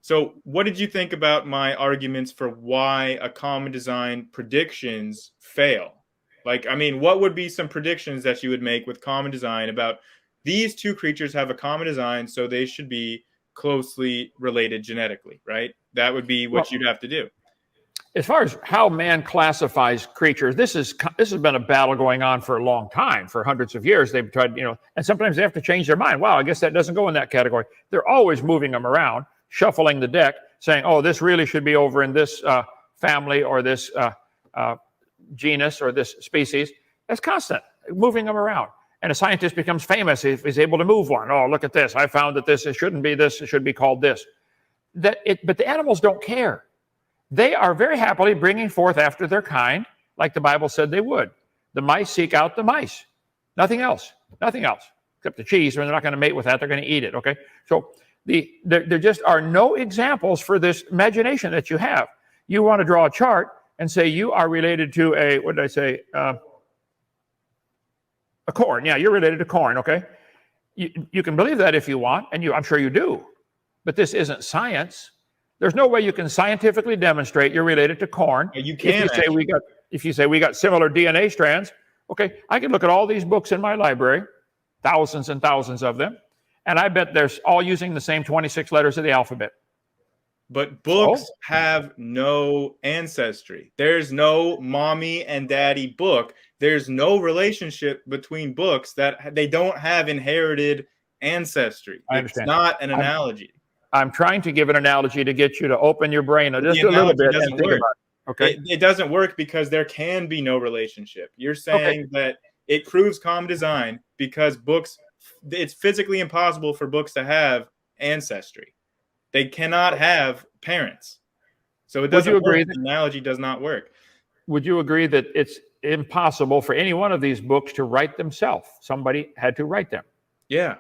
So what did you think about my arguments for why a common design predictions fail? Like, I mean, what would be some predictions that you would make with common design about these 2 creatures have a common design, so they should be closely related genetically, right? That would be what you'd have to do. As far as how man classifies creatures, this has been a battle going on for a long time, for hundreds of years. They've tried, and sometimes they have to change their mind. Wow, I guess that doesn't go in that category. They're always moving them around, shuffling the deck, saying, oh, this really should be over in this family or this genus or this species. That's constant, moving them around. And a scientist becomes famous if he's able to move one. Oh, look at this. I found that it shouldn't be this. It should be called this. But the animals don't care. They are very happily bringing forth after their kind, like the Bible said they would. The mice seek out the mice. Nothing else. Nothing else. Except the cheese. They're not going to mate with that. They're going to eat it. Okay? So there just are no examples for this imagination that you have. You want to draw a chart and say you are related to a, what did I say? A corn. Yeah, you're related to corn, okay? You can believe that if you want, and I'm sure you do. But this isn't science. There's no way you can scientifically demonstrate you're related to corn. You can. If you say we got similar DNA strands, okay, I can look at all these books in my library, thousands and thousands of them, and I bet they're all using the same 26 letters of the alphabet. But books have no ancestry. There's no mommy and daddy book. There's no relationship between books that they don't have inherited ancestry. I understand. It's not an analogy. I'm trying to give an analogy to get you to open your brain just a little bit and think about it. Okay. It doesn't work because there can be no relationship. You're saying that it proves common design because books, it's physically impossible for books to have ancestry. They cannot have parents. So it doesn't work. The analogy does not work. Would you agree that it's impossible for any one of these books to write themselves? Somebody had to write them. Yeah.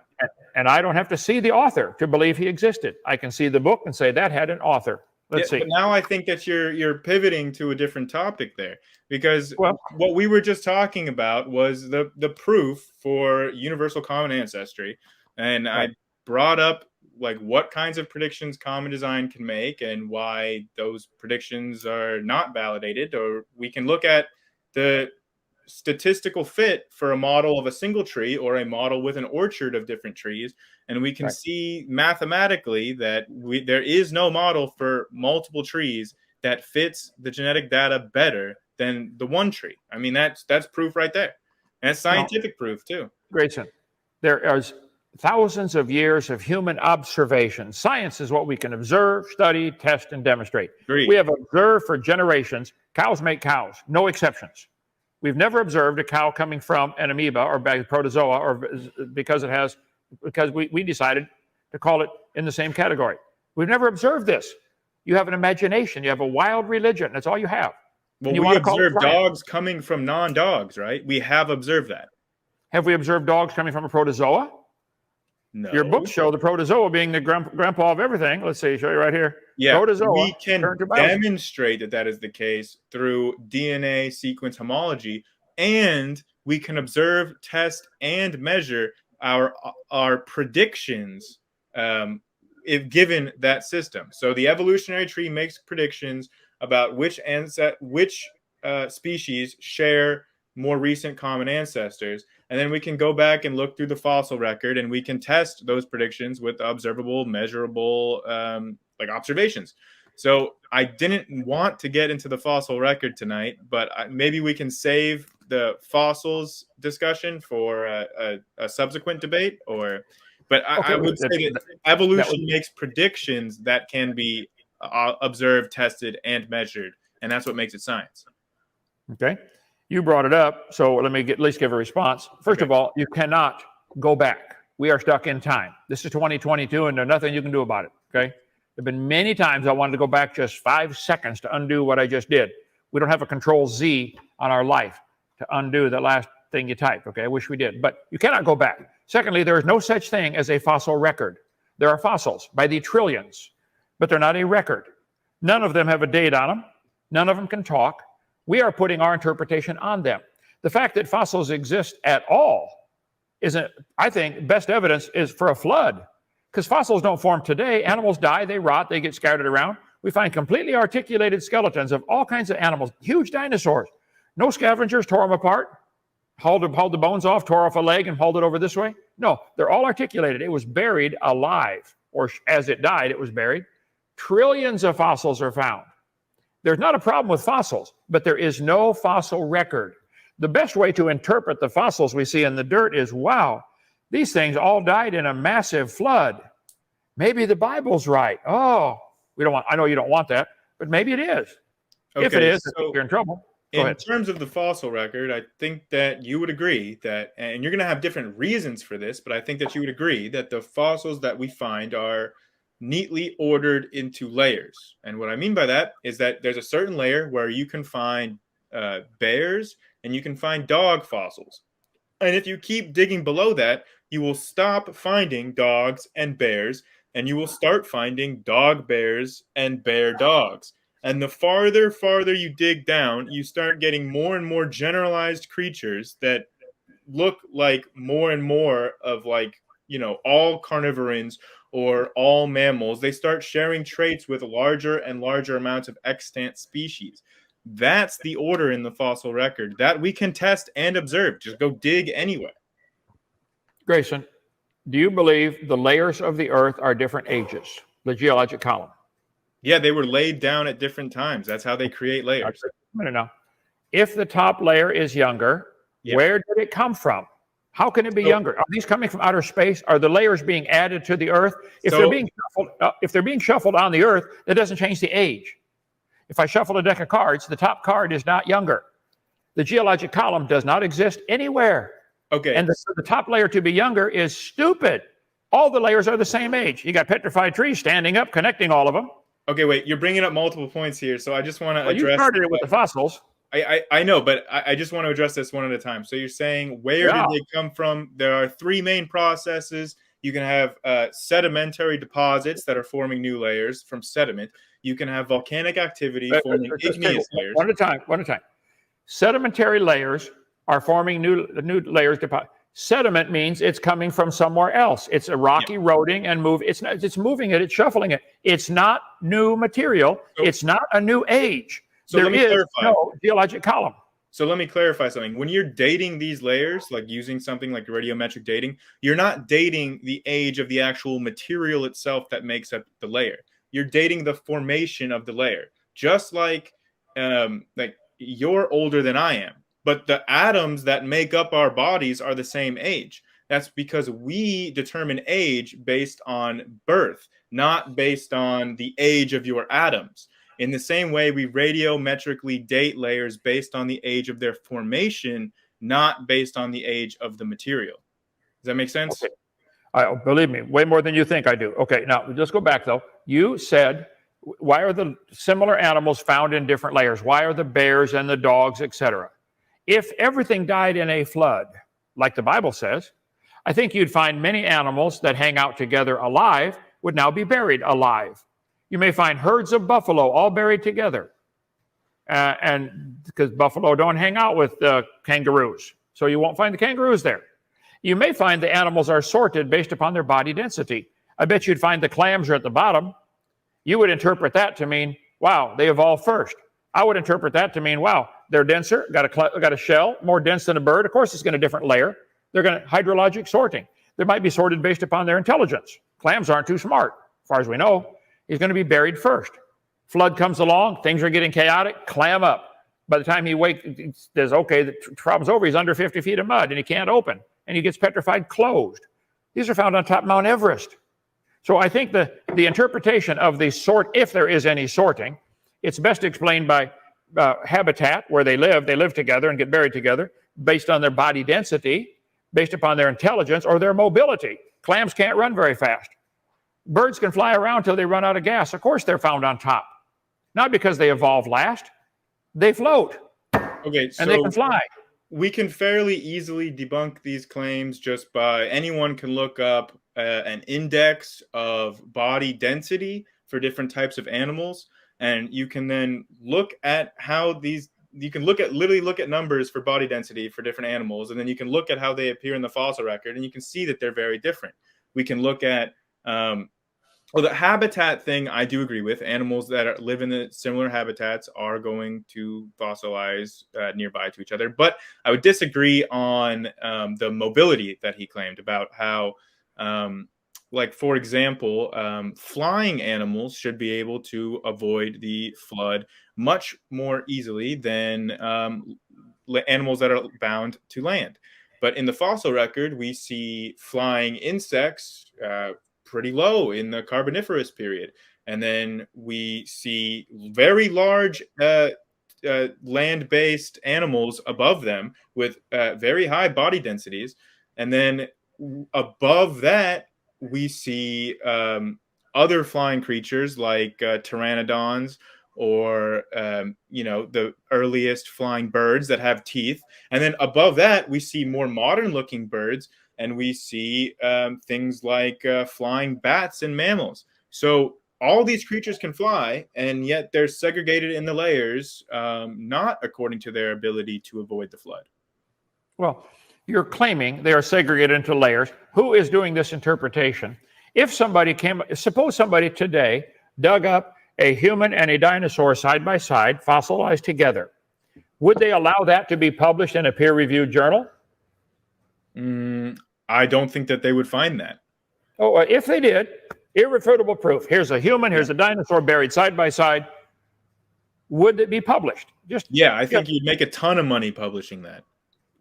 And I don't have to see the author to believe he existed. I can see the book and say that had an author. Let's see. But now I think that you're pivoting to a different topic there, because Well, what we were just talking about was the proof for universal common ancestry, and right. I brought up like what kinds of predictions common design can make and why those predictions are not validated, or we can look at the statistical fit for a model of a single tree or a model with an orchard of different trees, and we can Right. see mathematically that there is no model for multiple trees that fits the genetic data better than the one tree. I mean, that's proof right there, and it's scientific proof too. Grayson, there is thousands of years of human observation. Science is what we can observe, study, test, and demonstrate. Agreed. We have observed for generations. Cows make cows, no exceptions. We've never observed a cow coming from an amoeba or protozoa, or because we decided to call it in the same category. We've never observed this. You have an imagination. You have a wild religion. That's all you have. Well, you we want to call it observe science. dogs coming from non-dogs, right? We have observed that. Have we observed dogs coming from a protozoa? No. Your books show the protozoa being the grandpa of everything. Let's see, show you right here. Yeah, protozoa we can turned to biology. demonstrate that that is the case through DNA sequence homology, and we can observe, test, and measure our predictions if given that system. So the evolutionary tree makes predictions about which species share more recent common ancestors, and then we can go back and look through the fossil record, and we can test those predictions with observable, measurable like observations. So I didn't want to get into the fossil record tonight, but maybe we can save the fossils discussion for a subsequent debate. But I would say that evolution makes predictions that can be observed, tested, and measured, and that's what makes it science. Okay. You brought it up, so let me at least give a response. First of all, you cannot go back. We are stuck in time. This is 2022, and there's nothing you can do about it, okay? There have been many times I wanted to go back just 5 seconds to undo what I just did. We don't have a Control-Z on our life to undo the last thing you typed, okay? I wish we did, but you cannot go back. Secondly, there is no such thing as a fossil record. There are fossils by the trillions, but they're not a record. None of them have a date on them. None of them can talk. We are putting our interpretation on them. The fact that fossils exist at all isn't, I think, best evidence is for a flood, because fossils don't form today. Animals die, they rot, they get scattered around. We find completely articulated skeletons of all kinds of animals, huge dinosaurs. No scavengers tore them apart, hauled the bones off, tore off a leg and hauled it over this way. No, they're all articulated. It was buried alive, or as it died, it was buried. Trillions of fossils are found. There's not a problem with fossils, but there is no fossil record. The best way to interpret the fossils we see in the dirt is, wow, these things all died in a massive flood. Maybe the Bible's right. Oh, I know you don't want that, but maybe it is. Okay, if it is, so you're in trouble. In terms of the fossil record, I think that you would agree that, and you're going to have different reasons for this, but I think that you would agree that the fossils that we find are neatly ordered into layers. And what I mean by that is that there's a certain layer where you can find bears and you can find dog fossils. And if you keep digging below that, you will stop finding dogs and bears, and you will start finding dog bears and bear dogs. And the farther you dig down, you start getting more and more generalized creatures that look like more and more of, like, you know, all carnivorans or all mammals. They start sharing traits with larger and larger amounts of extant species. That's the order in the fossil record that we can test and observe. Just go dig anywhere. Grayson, do you believe the layers of the earth are different ages, the geologic column? Yeah, they were laid down at different times. That's how they create layers. No. If the top layer is younger, where did it come from? How can it be younger? Are these coming from outer space? Are the layers being added to the earth? If they're being shuffled on the earth, that doesn't change the age. If I shuffle a deck of cards, the top card is not younger. The geologic column does not exist anywhere. Okay. And the top layer to be younger is stupid. All the layers are the same age. You got petrified trees standing up, connecting all of them. Okay, wait, you're bringing up multiple points here, so I just want to address... You started it with the fossils. I know, but I just want to address this one at a time. So you're saying, where did they come from? There are three main processes, You can have sedimentary deposits that are forming new layers from sediment. You can have volcanic activity forming igneous layers. One at a time. One at a time. Sedimentary layers are forming new layers. Sediment means it's coming from somewhere else. It's a rock eroding and move. It's moving it. It's shuffling it. It's not new material. It's not a new age. So there is no geologic column. So let me clarify something. When you're dating these layers, like using something like radiometric dating, you're not dating the age of the actual material itself that makes up the layer. You're dating the formation of the layer. Just like you're older than I am, but the atoms that make up our bodies are the same age. That's because we determine age based on birth, not based on the age of your atoms. In the same way, we radiometrically date layers based on the age of their formation, not based on the age of the material. Does that make sense? Okay. Believe me, way more than you think I do. Okay, now let's go back though. You said, why are the similar animals found in different layers? Why are the bears and the dogs, etc.? If everything died in a flood, like the Bible says, I think you'd find many animals that hang out together alive would now be buried alive. You may find herds of buffalo all buried together. And because buffalo don't hang out with kangaroos, so you won't find the kangaroos there. You may find the animals are sorted based upon their body density. I bet you'd find the clams are at the bottom. You would interpret that to mean, wow, they evolved first. I would interpret that to mean, wow, they're denser, got a shell, more dense than a bird. Of course, it's going to different layer. They're going to hydrologic sorting. They might be sorted based upon their intelligence. Clams aren't too smart, as far as we know. He's going to be buried first. Flood comes along, things are getting chaotic, clam up. By the time he wakes, says, okay, the problem's over. He's under 50 feet of mud and he can't open. And he gets petrified, closed. These are found on top of Mount Everest. So I think the interpretation of the sort, if there is any sorting, it's best explained by habitat, where they live together and get buried together, based on their body density, based upon their intelligence or their mobility. Clams can't run very fast. Birds can fly around till they run out of gas. Of course, they're found on top. Not because they evolved last. They float. Okay, so and they can fly. We can fairly easily debunk these claims just by anyone can look up an index of body density for different types of animals. And you can then look at how these, you can literally look at numbers for body density for different animals. And then you can look at how they appear in the fossil record and you can see that they're very different. We can look at, the habitat thing, I do agree with. Animals that live in the similar habitats are going to fossilize nearby to each other. But I would disagree on the mobility that he claimed about how, like, for example, flying animals should be able to avoid the flood much more easily than animals that are bound to land. But in the fossil record, we see flying insects pretty low in the Carboniferous period. And then we see very large land-based animals above them with very high body densities. And then above that, we see other flying creatures like pteranodons or, the earliest flying birds that have teeth. And then above that, we see more modern-looking birds, and we see things like flying bats and mammals. So all these creatures can fly, and yet they're segregated in the layers, not according to their ability to avoid the flood. Well, you're claiming they are segregated into layers. Who is doing this interpretation? If somebody suppose somebody today dug up a human and a dinosaur side by side, fossilized together, would they allow that to be published in a peer-reviewed journal? I don't think that they would find that. Oh, if they did, irrefutable proof. Here's a human, here's a dinosaur buried side by side. Would it be published? I think you'd make a ton of money publishing that.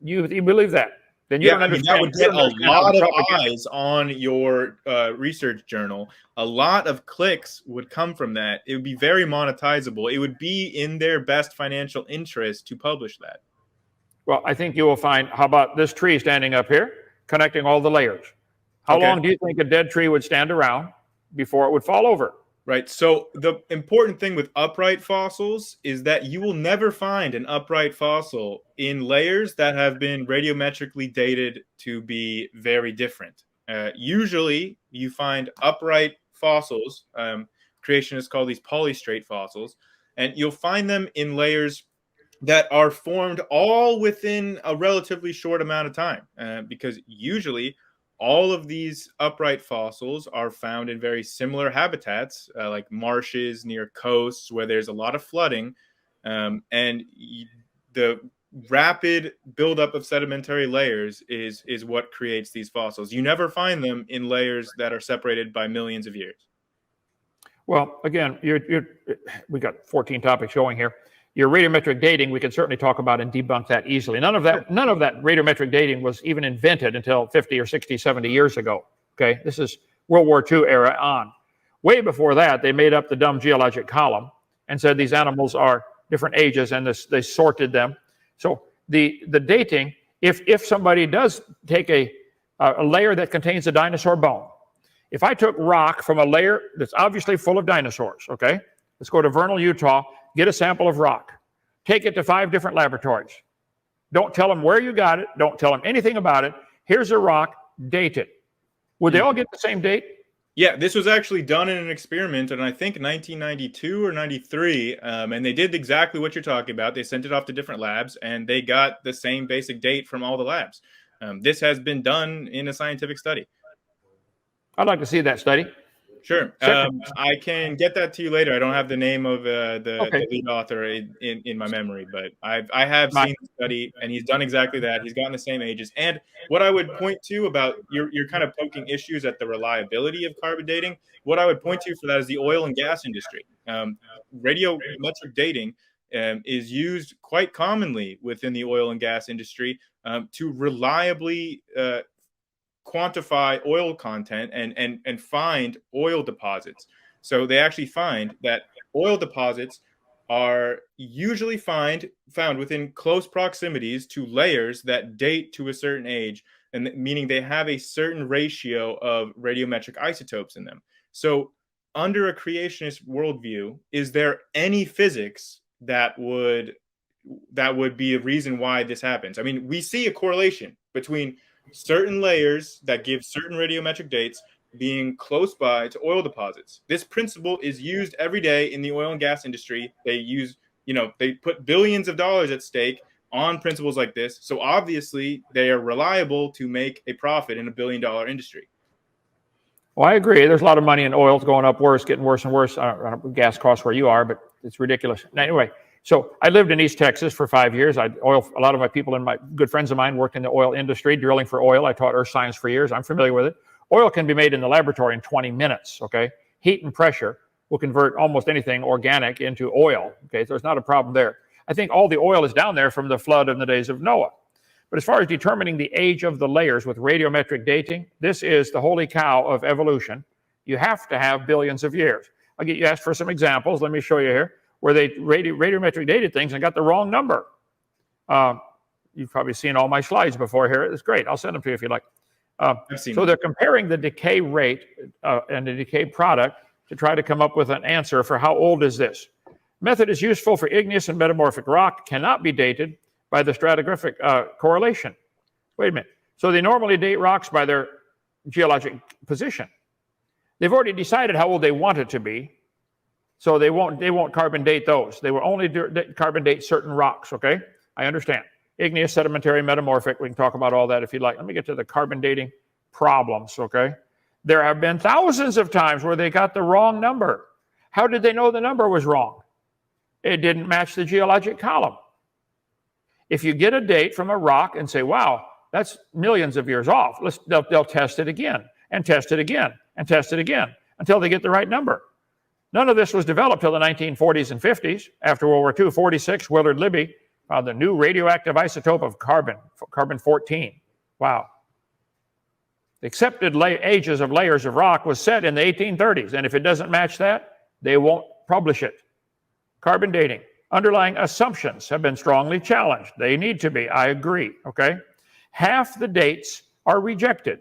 You believe that? Then you don't understand. That would get a lot of eyes on your research journal. A lot of clicks would come from that. It would be very monetizable. It would be in their best financial interest to publish that. Well, I think you will find, how about this tree standing up here, connecting all the layers? How long do you think a dead tree would stand around before it would fall over? Right. So the important thing with upright fossils is that you will never find an upright fossil in layers that have been radiometrically dated to be very different. Usually, you find upright fossils. Creationists call these polystrate fossils, and you'll find them in layers that are formed all within a relatively short amount of time, because usually all of these upright fossils are found in very similar habitats, like marshes near coasts where there's a lot of flooding, and the rapid buildup of sedimentary layers is what creates these fossils. You never find them in layers that are separated by millions of years. Well, again, we got 14 topics going here. Your radiometric dating, we can certainly talk about and debunk that easily. None of that radiometric dating was even invented until 50 or 60, 70 years ago. Okay, this is World War II era on. Way before that, they made up the dumb geologic column and said these animals are different ages, and they sorted them. So the dating, if somebody does take a layer that contains a dinosaur bone, if I took rock from a layer that's obviously full of dinosaurs, okay, let's go to Vernal, Utah, get a sample of rock, take it to 5 different laboratories. Don't tell them where you got it. Don't tell them anything about it. Here's a rock, date it. Would they all get the same date? Yeah, this was actually done in an experiment in, I think, 1992 or 93, and they did exactly what you're talking about. They sent it off to different labs, and they got the same basic date from all the labs. This has been done in a scientific study. I'd like to see that study. Sure. I can get that to you later. I don't have the name of the lead author in my memory, but I have seen the study, and he's done exactly that. He's gotten the same ages. And what I would point to about, you're kind of poking issues at the reliability of carbon dating. What I would point to for that is the oil and gas industry. Radiometric dating is used quite commonly within the oil and gas industry to reliably quantify oil content and find oil deposits. So they actually find that oil deposits are usually found within close proximities to layers that date to a certain age, and meaning they have a certain ratio of radiometric isotopes in them. So under a creationist worldview, is there any physics that would be a reason why this happens? I mean, we see a correlation between certain layers that give certain radiometric dates being close by to oil deposits. This principle is used every day in the oil and gas industry. They put billions of dollars at stake on principles like this. So obviously they are reliable to make a profit in $1 billion industry. Well, I agree. There's a lot of money in oil. It's going up worse, getting worse and worse. I don't know gas costs where you are, but it's ridiculous. Anyway, so I lived in East Texas for 5 years. A lot of my people and my good friends of mine worked in the oil industry, drilling for oil. I taught earth science for years. I'm familiar with it. Oil can be made in the laboratory in 20 minutes, okay? Heat and pressure will convert almost anything organic into oil, okay? So there's not a problem there. I think all the oil is down there from the flood in the days of Noah. But as far as determining the age of the layers with radiometric dating, this is the holy cow of evolution. You have to have billions of years. I'll get you asked for some examples. Let me show you here where they radiometric dated things and got the wrong number. You've probably seen all my slides before here. It's great. I'll send them to you if you like. So they're comparing the decay rate and the decay product to try to come up with an answer for how old is this. Method is useful for igneous and metamorphic rock, cannot be dated by the stratigraphic correlation. Wait a minute. So they normally date rocks by their geologic position. They've already decided how old they want it to be. So they won't carbon date those. They will only carbon date certain rocks, okay? I understand. Igneous, sedimentary, metamorphic. We can talk about all that if you'd like. Let me get to the carbon dating problems, okay? There have been thousands of times where they got the wrong number. How did they know the number was wrong? It didn't match the geologic column. If you get a date from a rock and say, wow, that's millions of years off, they'll test it again and test it again and test it again until they get the right number. None of this was developed till the 1940s and 50s. After World War II, 46, Willard Libby found the new radioactive isotope of carbon-14. Wow. The accepted ages of layers of rock was set in the 1830s, and if it doesn't match that, they won't publish it. Carbon dating. Underlying assumptions have been strongly challenged. They need to be, I agree, okay? Half the dates are rejected.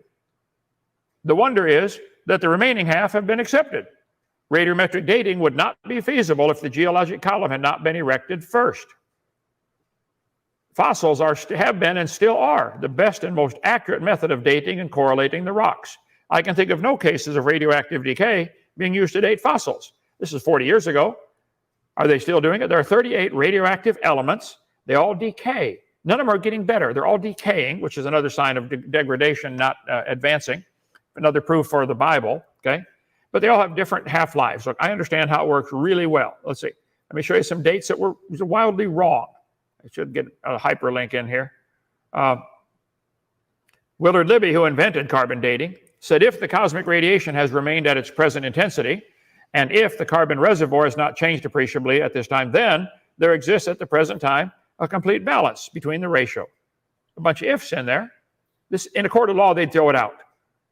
The wonder is that the remaining half have been accepted. Radiometric dating would not be feasible if the geologic column had not been erected first. Fossils have been and still are the best and most accurate method of dating and correlating the rocks. I can think of no cases of radioactive decay being used to date fossils. This is 40 years ago. Are they still doing it? There are 38 radioactive elements. They all decay. None of them are getting better. They're all decaying, which is another sign of degradation, not advancing. Another proof for the Bible, okay? But they all have different half-lives. Look, I understand how it works really well. Let's see. Let me show you some dates that were wildly wrong. I should get a hyperlink in here. Willard Libby, who invented carbon dating, said if the cosmic radiation has remained at its present intensity, and if the carbon reservoir has not changed appreciably at this time, then there exists at the present time a complete balance between the ratio. A bunch of ifs in there. This, in a court of law, they'd throw it out.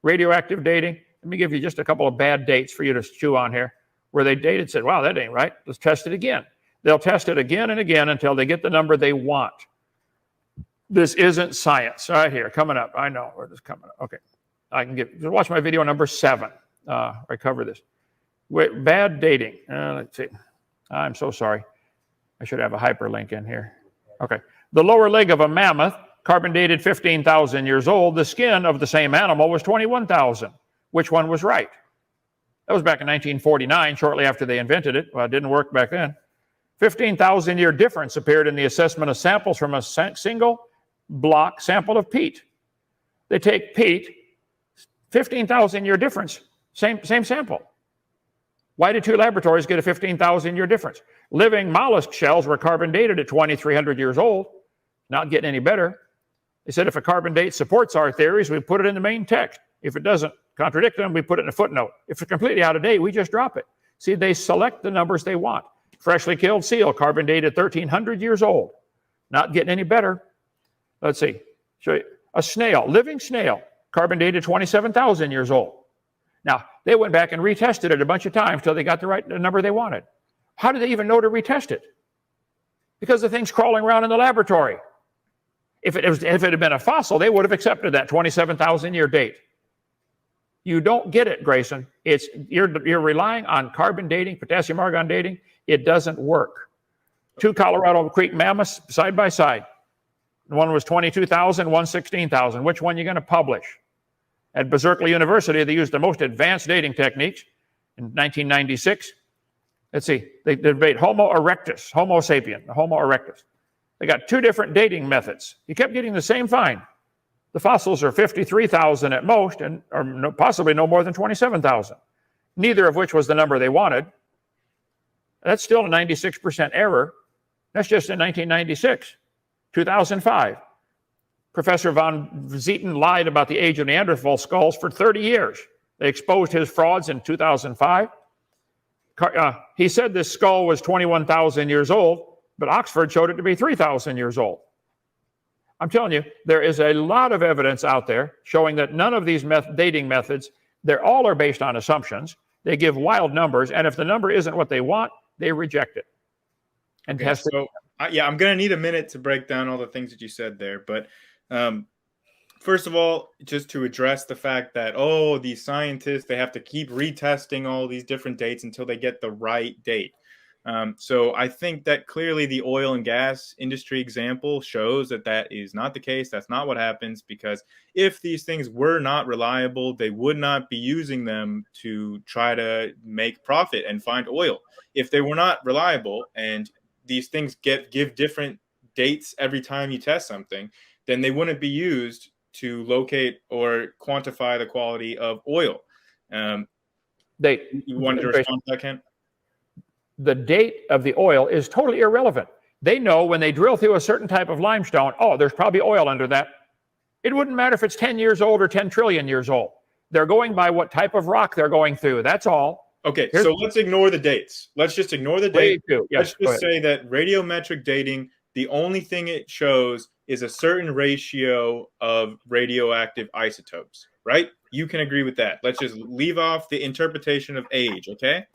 Radioactive dating. Let me give you just a couple of bad dates for you to chew on here, where they dated, said, wow, that ain't right. Let's test it again. They'll test it again and again until they get the number they want. This isn't science. Right here, coming up. I know where this is coming up. Okay. I can watch my video number 7. I cover this. Bad dating. Let's see. I'm so sorry. I should have a hyperlink in here. Okay. The lower leg of a mammoth, carbon dated 15,000 years old. The skin of the same animal was 21,000. Which one was right? That was back in 1949, shortly after they invented it. Well, it didn't work back then. 15,000 year difference appeared in the assessment of samples from a single block sample of peat. They take peat, 15,000 year difference, same sample. Why did 2 laboratories get a 15,000 year difference? Living mollusk shells were carbon dated at 2,300 years old, not getting any better. They said if a carbon date supports our theories, we put it in the main text. If it doesn't contradict them, we put it in a footnote. If it's completely out of date, we just drop it. See, they select the numbers they want. Freshly killed seal, carbon dated 1,300 years old, not getting any better. Let's see, show you a snail, living snail, carbon dated 27,000 years old. Now, they went back and retested it a bunch of times till they got the number they wanted. How did they even know to retest it? Because the thing's crawling around in the laboratory. If it had been a fossil, they would have accepted that 27,000 year date. You don't get it, Grayson. You're relying on carbon dating, potassium argon dating. It doesn't work. 2 Colorado Creek mammoths side by side. One was 22,000, one 16,000. Which one are you going to publish? At Berkeley University, they used the most advanced dating techniques in 1996. Let's see, they debate Homo erectus, Homo sapien, Homo erectus. They got 2 different dating methods. You kept getting the same find. The fossils are 53,000 at most, or possibly no more than 27,000. Neither of which was the number they wanted. That's still a 96% error. That's just in 1996. 2005. Professor von Zieten lied about the age of Neanderthal skulls for 30 years. They exposed his frauds in 2005. He said this skull was 21,000 years old, but Oxford showed it to be 3,000 years old. I'm telling you, there is a lot of evidence out there showing that none of these dating methods, they all are based on assumptions. They give wild numbers, and if the number isn't what they want, they reject it and test it. Yeah, I'm going to need a minute to break down all the things that you said there. But first of all, just to address the fact that, these scientists, they have to keep retesting all these different dates until they get the right date. So I think that clearly the oil and gas industry example shows that that is not the case. That's not what happens, because if these things were not reliable, they would not be using them to try to make profit and find oil. If they were not reliable and these things give different dates every time you test something, then they wouldn't be used to locate or quantify the quality of oil. You wanted to respond to that, Kent? The date of the oil is totally irrelevant. They know when they drill through a certain type of limestone, there's probably oil under that. It wouldn't matter if it's 10 years old or 10 trillion years old. They're going by what type of rock they're going through. That's all. Okay, so let's ignore the dates. Let's just ignore the date. Yes, let's just say that radiometric dating, the only thing it shows is a certain ratio of radioactive isotopes, right? You can agree with that. Let's just leave off the interpretation of age, okay?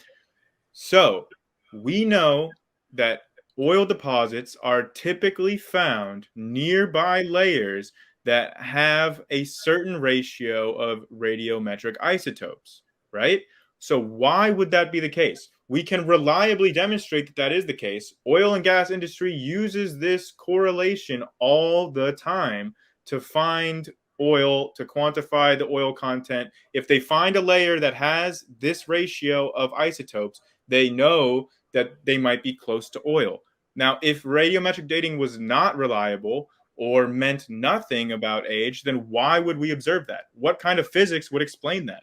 So we know that oil deposits are typically found nearby layers that have a certain ratio of radiometric isotopes, right? So why would that be the case? we can reliably demonstrate that that is the case. Oil and gas industry uses this correlation all the time to find oil, to quantify the oil content. If they find a layer that has this ratio of isotopes, they know that they might be close to oil. Now, if radiometric dating was not reliable or meant nothing about age, then why would we observe that? What kind of physics would explain that?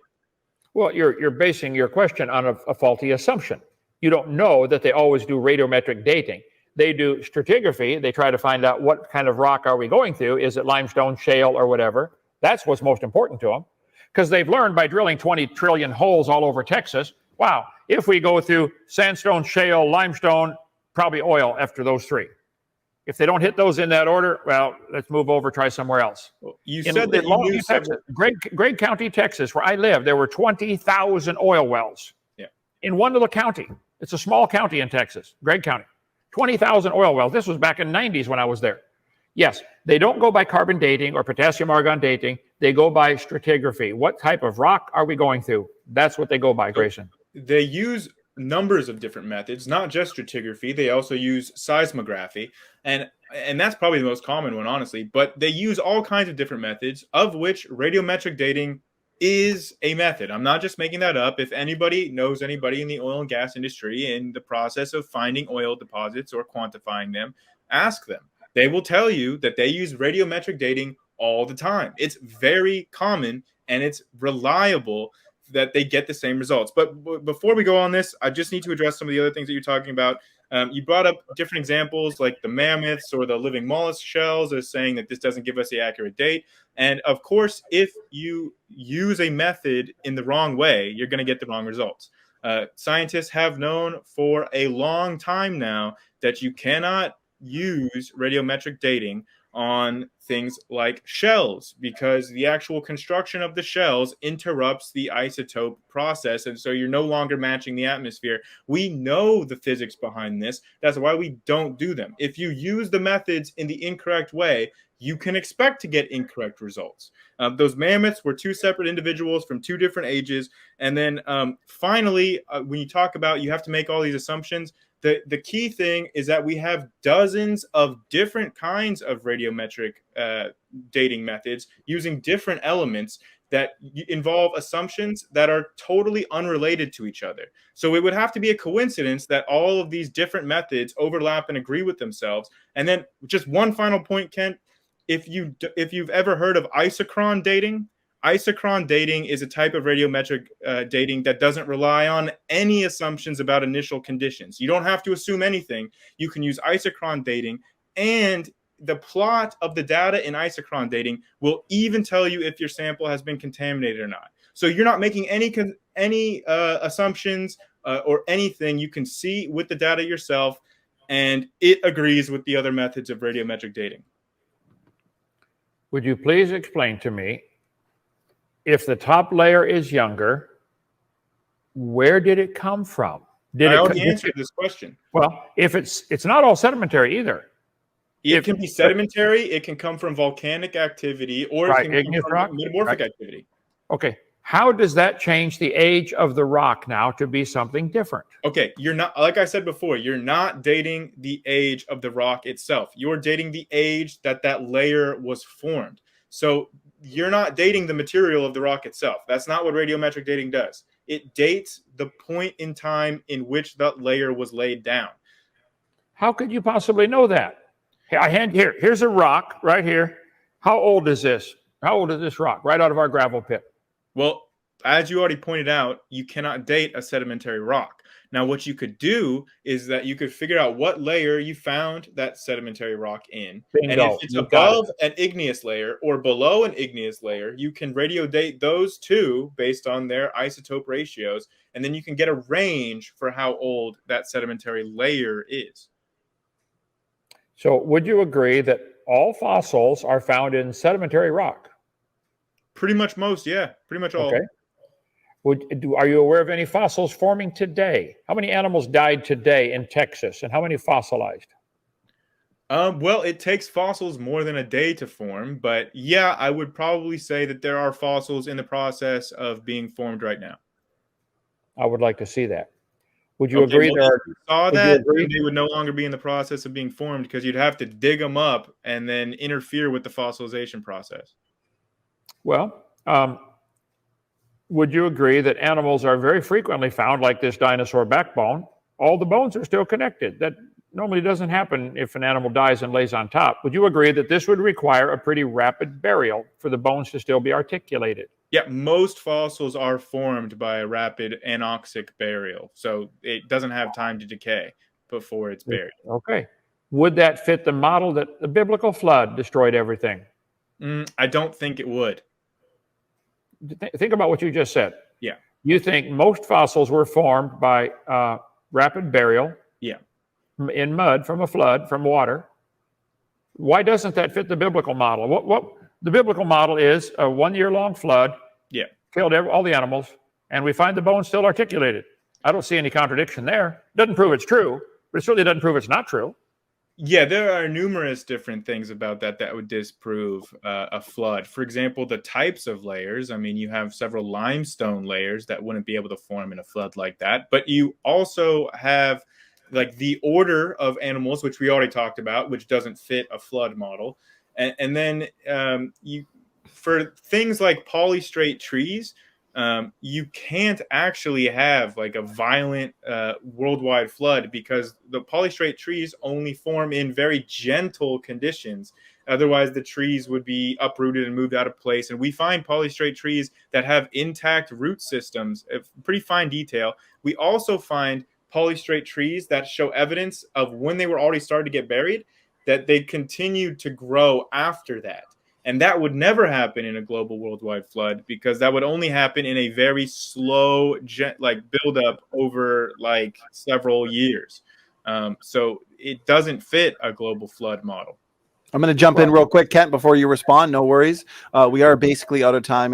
Well, you're basing your question on a faulty assumption. You don't know that they always do radiometric dating. They do stratigraphy. They try to find out what kind of rock are we going through. Is it limestone, shale, or whatever? That's what's most important to them, because they've learned by drilling 20 trillion holes all over Texas, wow, if we go through sandstone, shale, limestone, probably oil after those three. If they don't hit those in that order, well, let's move over, try somewhere else. You said that you knew Texas, Gregg County, Texas, where I live, there were 20,000 oil wells in one little county. It's a small county in Texas, Gregg County. 20,000 oil wells. This was back in the 90s when I was there. Yes, they don't go by carbon dating or potassium argon dating. They go by stratigraphy. What type of rock are we going through? That's what they go by, Grayson. They use numbers of different methods, not just stratigraphy. They also use seismography, and that's probably the most common one, honestly. But they use all kinds of different methods, of which radiometric dating is a method. I'm not just making that up. If anybody knows anybody in the oil and gas industry in the process of finding oil deposits or quantifying them, ask them. They will tell you that they use radiometric dating all the time. It's very common and it's reliable that they get the same results. But before we go on this, I just need to address some of the other things that you're talking about. You brought up different examples like the mammoths or the living mollusk shells as saying that this doesn't give us the accurate date. And of course, if you use a method in the wrong way, you're going to get the wrong results. Scientists have known for a long time now that you cannot use radiometric dating on things like shells because the actual construction of the shells interrupts the isotope process. And so you're no longer matching the atmosphere. We know the physics behind this. That's why we don't do them. If you use the methods in the incorrect way, you can expect to get incorrect results. Those mammoths were two separate individuals from two different ages. And then finally, when you talk about you have to make all these assumptions, the key thing is that we have dozens of different kinds of radiometric dating methods using different elements that involve assumptions that are totally unrelated to each other. So it would have to be a coincidence that all of these different methods overlap and agree with themselves. And then just one final point, Kent, if you've ever heard of isochron dating, isochron dating is a type of radiometric dating that doesn't rely on any assumptions about initial conditions. You don't have to assume anything. You can use isochron dating, and the plot of the data in isochron dating will even tell you if your sample has been contaminated or not. So you're not making any assumptions or anything. You can see with the data yourself, and it agrees with the other methods of radiometric dating. Would you please explain to me, if the top layer is younger, where did it come from? I already answered this question. Well, if it's not all sedimentary either. It can be sedimentary. It can come from volcanic activity, or it can come from metamorphic activity. Okay. How does that change the age of the rock now to be something different? Okay, you're not, like I said before, you're not dating the age of the rock itself. You're dating the age that layer was formed. So you're not dating the material of the rock itself. That's not what radiometric dating does. It dates the point in time in which that layer was laid down. How could you possibly know that? Here's a rock right here. How old is this? How old is this rock? Right out of our gravel pit. Well, as you already pointed out, you cannot date a sedimentary rock. Now, what you could do is that you could figure out what layer you found that sedimentary rock in. Bingo. And if it's above an igneous layer or below an igneous layer, you can radio date those two based on their isotope ratios. And then you can get a range for how old that sedimentary layer is. So would you agree that all fossils are found in sedimentary rock? Pretty much most, yeah. Pretty much all. Okay. Are you aware of any fossils forming today? How many animals died today in Texas, and how many fossilized? Well, it takes fossils more than a day to form, but yeah, I would probably say that there are fossils in the process of being formed right now. I would like to see that. Would you agree Well, there are? if you saw Would you that, agree? then they would no longer be in the process of being formed because you'd have to dig them up and then interfere with the fossilization process. Well, would you agree that animals are very frequently found, like this dinosaur backbone? All the bones are still connected. That normally doesn't happen if an animal dies and lays on top. Would you agree that this would require a pretty rapid burial for the bones to still be articulated? Yeah, most fossils are formed by a rapid anoxic burial, so it doesn't have time to decay before it's buried. Okay. Would that fit the model that the biblical flood destroyed everything? I don't think it would. Think about what you just said. Yeah. You think most fossils were formed by rapid burial, Yeah. in mud from a flood, from water. Why doesn't that fit the biblical model? What the biblical model is a 1 year long flood, Yeah. killed all the animals, and we find the bones still articulated. I don't see any contradiction there. Doesn't prove it's true, but it certainly doesn't prove it's not true. Yeah, there are numerous different things about that would disprove a flood. For example, the types of layers. I mean, you have several limestone layers that wouldn't be able to form in a flood like that. But you also have like the order of animals, which we already talked about, which doesn't fit a flood model. And then for things like polystrate trees, you can't actually have like a violent worldwide flood because the polystrate trees only form in very gentle conditions. Otherwise, the trees would be uprooted and moved out of place. And we find polystrate trees that have intact root systems, pretty fine detail. We also find polystrate trees that show evidence of when they were already starting to get buried, that they continued to grow after that. And that would never happen in a global worldwide flood because that would only happen in a very slow, buildup over like several years. So it doesn't fit a global flood model. I'm going to jump in real quick, Kent, before you respond. No worries. We are basically out of time.